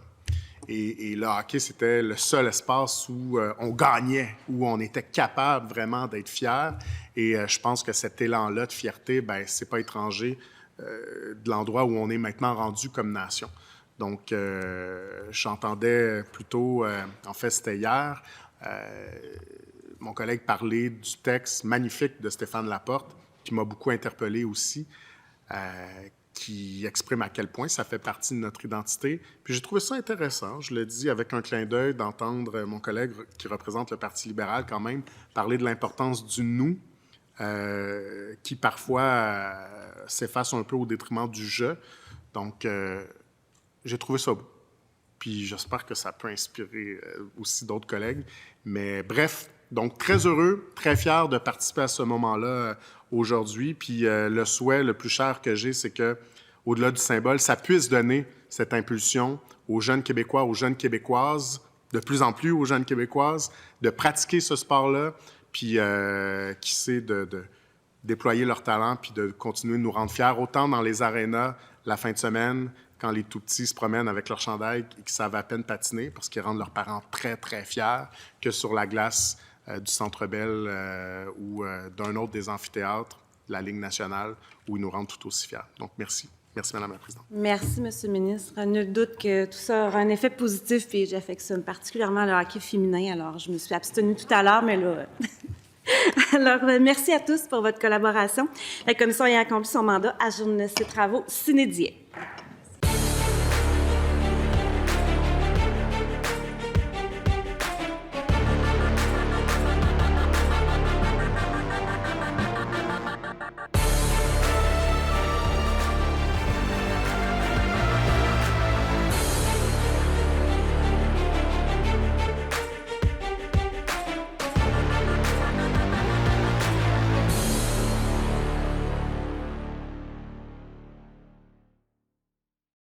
Speaker 3: Et le hockey, c'était le seul espace où on gagnait, où on était capable vraiment d'être fiers. Et je pense que cet élan-là de fierté, bien, c'est pas étranger de l'endroit où on est maintenant rendu comme nation. Donc, j'entendais plutôt, en fait, c'était hier, mon collègue parler du texte magnifique de Stéphane Laporte, qui m'a beaucoup interpellé aussi, qui exprime à quel point ça fait partie de notre identité. Puis j'ai trouvé ça intéressant, je le dis avec un clin d'œil, d'entendre mon collègue qui représente le Parti libéral quand même parler de l'importance du « nous », qui parfois s'efface un peu au détriment du « je ». Donc, j'ai trouvé ça beau. Puis j'espère que ça peut inspirer aussi d'autres collègues. Mais bref, donc très heureux, très fier de participer à ce moment-là aujourd'hui. Puis le souhait le plus cher que j'ai, c'est que, au-delà du symbole, ça puisse donner cette impulsion aux jeunes Québécois, aux jeunes Québécoises, de plus en plus aux jeunes Québécoises, de pratiquer ce sport-là, puis qui sait de déployer leur talent, puis de continuer de nous rendre fiers, autant dans les arénas la fin de semaine, quand les tout-petits se promènent avec leur chandail et qu'ils savent à peine patiner parce qu'ils rendent leurs parents très, très fiers, que sur la glace du Centre Bell ou d'un autre des amphithéâtres, la Ligue nationale, où ils nous rendent tout aussi fiers. Donc, merci. Merci, Mme la Présidente.
Speaker 1: Merci, M. le ministre. Nul doute que tout ça aura un effet positif et j'affectionne particulièrement le hockey féminin. Alors, je me suis abstenue tout à l'heure, mais là... Alors, merci à tous pour votre collaboration. La Commission ayant accompli son mandat ajourne ses travaux sine die.